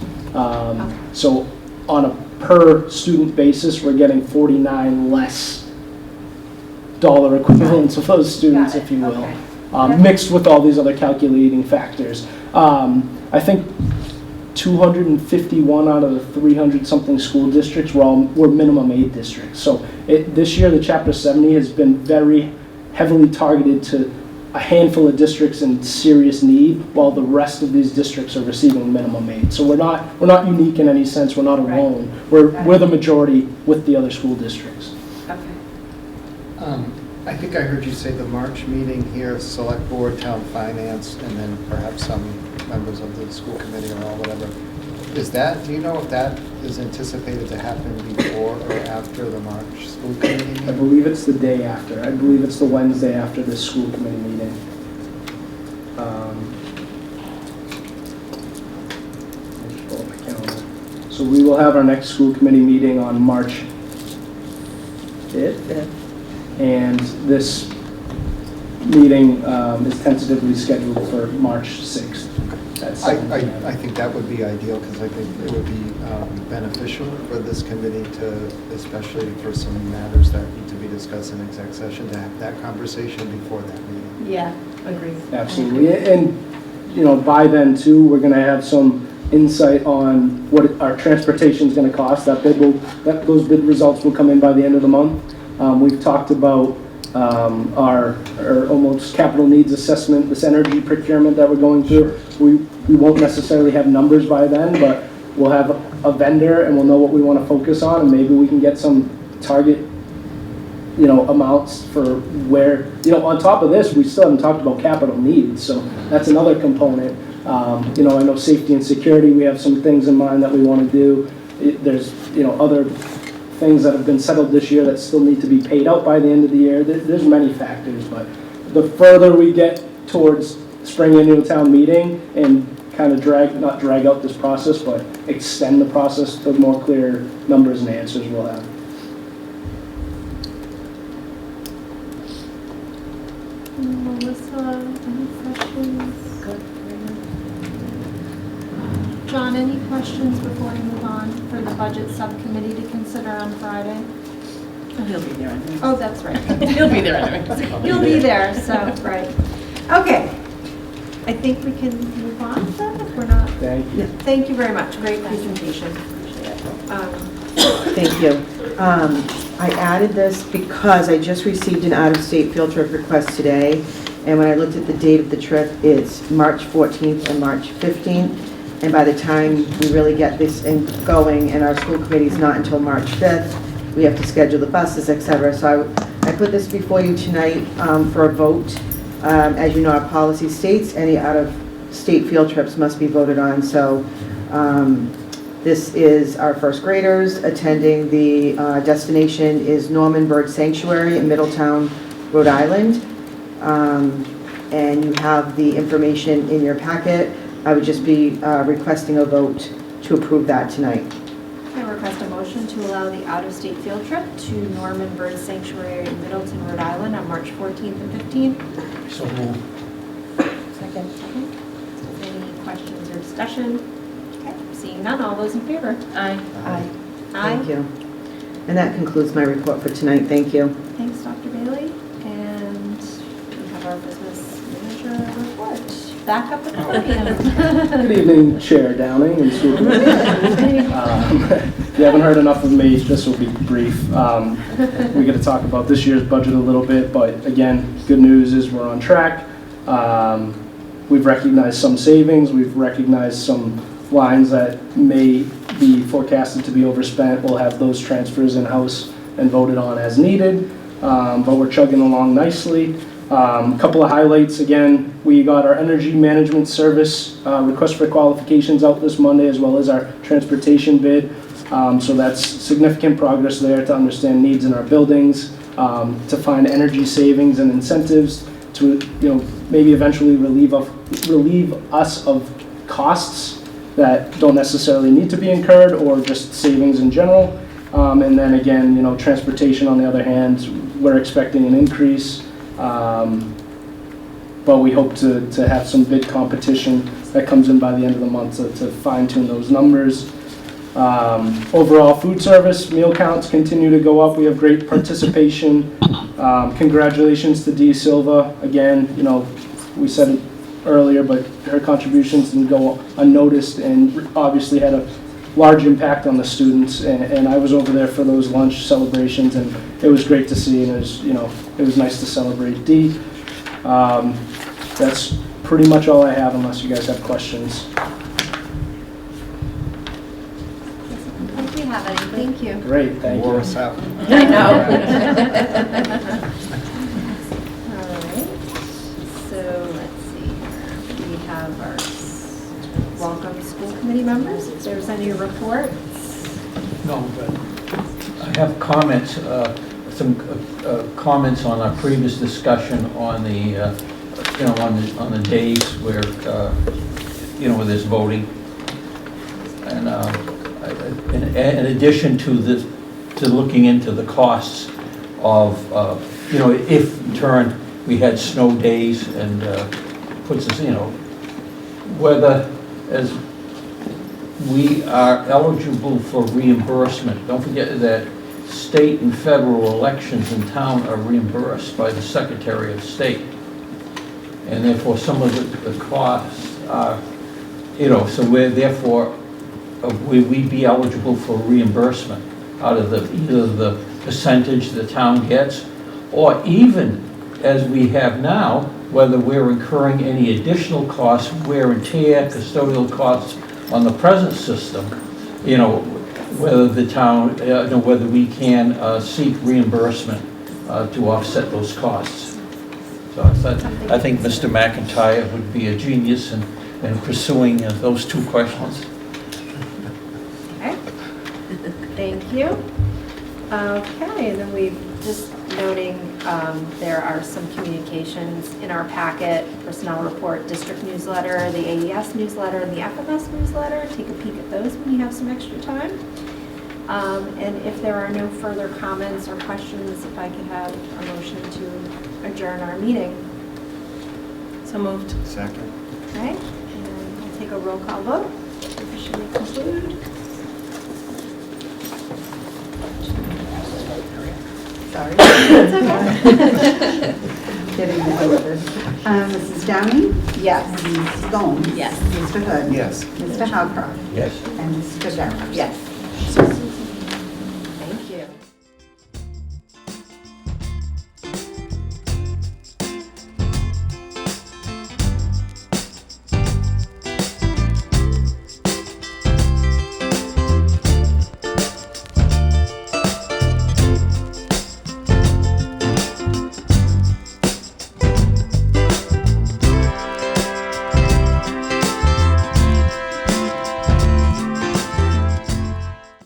So on a per student basis, we're getting 49 less dollar equivalents of those students, if you will, mixed with all these other calculating factors. I think 251 out of the 300-something school districts were minimum aid districts. So this year, the Chapter 70 has been very heavily targeted to a handful of districts in serious need, while the rest of these districts are receiving minimum aid. So we're not unique in any sense. We're not alone. We're the majority with the other school districts. Okay. I think I heard you say the March meeting here, Select Board, Town Finance, and then perhaps some members of the school committee or all, whatever. Do you know if that is anticipated to happen before or after the March school committee meeting? I believe it's the day after. I believe it's the Wednesday after the school committee meeting. Let's pull up my calendar. So we will have our next school committee meeting on March 5th. And this meeting is tentatively scheduled for March 6th. I think that would be ideal, because I think it would be beneficial for this committee to, especially for some matters that need to be discussed in exec session, to have that conversation before that meeting. Yeah, agreed. Absolutely. And, by then too, we're going to have some insight on what our transportation is going to cost. Those bid results will come in by the end of the month. We've talked about our almost capital needs assessment, this energy procurement that we're going through. We won't necessarily have numbers by then, but we'll have a vendor and we'll know what we want to focus on, and maybe we can get some target, amounts for where, on top of this, we still haven't talked about capital needs, so that's another component. I know safety and security, we have some things in mind that we want to do. There's, other things that have been settled this year that still need to be paid out by the end of the year. There's many factors, but the further we get towards spring annual town meeting and kind of not drag out this process, but extend the process, the more clear numbers and answers we'll have. Melissa, any questions? Good. John, any questions before we move on for the budget subcommittee to consider on Friday? Oh, he'll be there anyway. Oh, that's right. He'll be there anyway. You'll be there, so, right. Okay. I think we can move on then, if we're not. Thank you. Thank you very much. Great presentation. Appreciate it. Thank you. I added this because I just received an out-of-state field trip request today, and when I looked at the date of the trip, it's March 14th and March 15th, and by the time we really get this going, and our school committee's not until March 5th, we have to schedule the buses, etc. So I put this before you tonight for a vote. As you know, our policy states any out-of-state field trips must be voted on, so this is our first graders attending. The destination is Norman Bird Sanctuary in Middletown, Rhode Island. And you have the information in your packet. I would just be requesting a vote to approve that tonight. I request a motion to allow the out-of-state field trip to Norman Bird Sanctuary in Middleton, Rhode Island on March 14th and 15th. So moved. Second. Any questions or discussion? Okay, seeing none, all those in favor? Aye. Aye. Thank you. And that concludes my report for tonight. Thank you. Thanks, Dr. Bailey. And we have our business manager report. Back up at the podium. Good evening, Chair Downing and school committee. If you haven't heard enough of me, this will be brief. We're going to talk about this year's budget a little bit, but again, good news is we're on track. We've recognized some savings. We've recognized some lines that may be forecasted to be overspent. We'll have those transfers in-house and voted on as needed, but we're chugging along nicely. A couple of highlights again, we got our energy management service request for qualifications out this Monday, as well as our transportation bid. So that's significant progress there to understand needs in our buildings, to find energy savings and incentives to, maybe eventually relieve us of costs that don't necessarily need to be incurred, or just savings in general. And then again, transportation on the other hand, we're expecting an increase. But we hope to have some bid competition that comes in by the end of the month to fine tune those numbers. Overall food service, meal counts continue to go up. We have great participation. Congratulations to Dee Silva. Again, we said it earlier, but her contributions didn't go unnoticed and obviously had a large impact on the students. And I was over there for those lunch celebrations, and it was great to see, and it was nice to celebrate Dee. That's pretty much all I have, unless you guys have questions. I think we have any. Thank you. Great, thank you. Wore us out. I know. All right. So let's see here. We have our welcome school committee members. If there's any reports. No, but I have comments, some comments on our previous discussion on the, on the days where, where there's voting. And in addition to this, to looking into the costs of, if in turn we had snow days and puts us, whether as we are eligible for reimbursement. Don't forget that state and federal elections in town are reimbursed by the Secretary of State. And therefore, some of the costs are, so we're therefore, we'd be eligible for reimbursement out of either the percentage the town gets, or even as we have now, whether we're incurring any additional costs, wear and tear, custodial costs on the present system, whether the town, whether we can seek reimbursement to offset those costs. So I think Mr. McIntyre would be a genius in pursuing those two questions. Okay. Thank you. Okay, and then we've just noting there are some communications in our packet, personnel report, district newsletter, the AES newsletter, and the FMS newsletter. Take a peek at those when you have some extra time. And if there are no further comments or questions, if I could have a motion to adjourn our meeting. So moved. Second. Okay, and we'll take a roll call vote to officially conclude. Sorry. That's okay. Getting the hang of this. Mrs. Downing? Yes. Mrs. Gomes? Yes. Mr. Hood? Yes. Mr. Howcroft? Yes. And Mr. Barrows? Yes.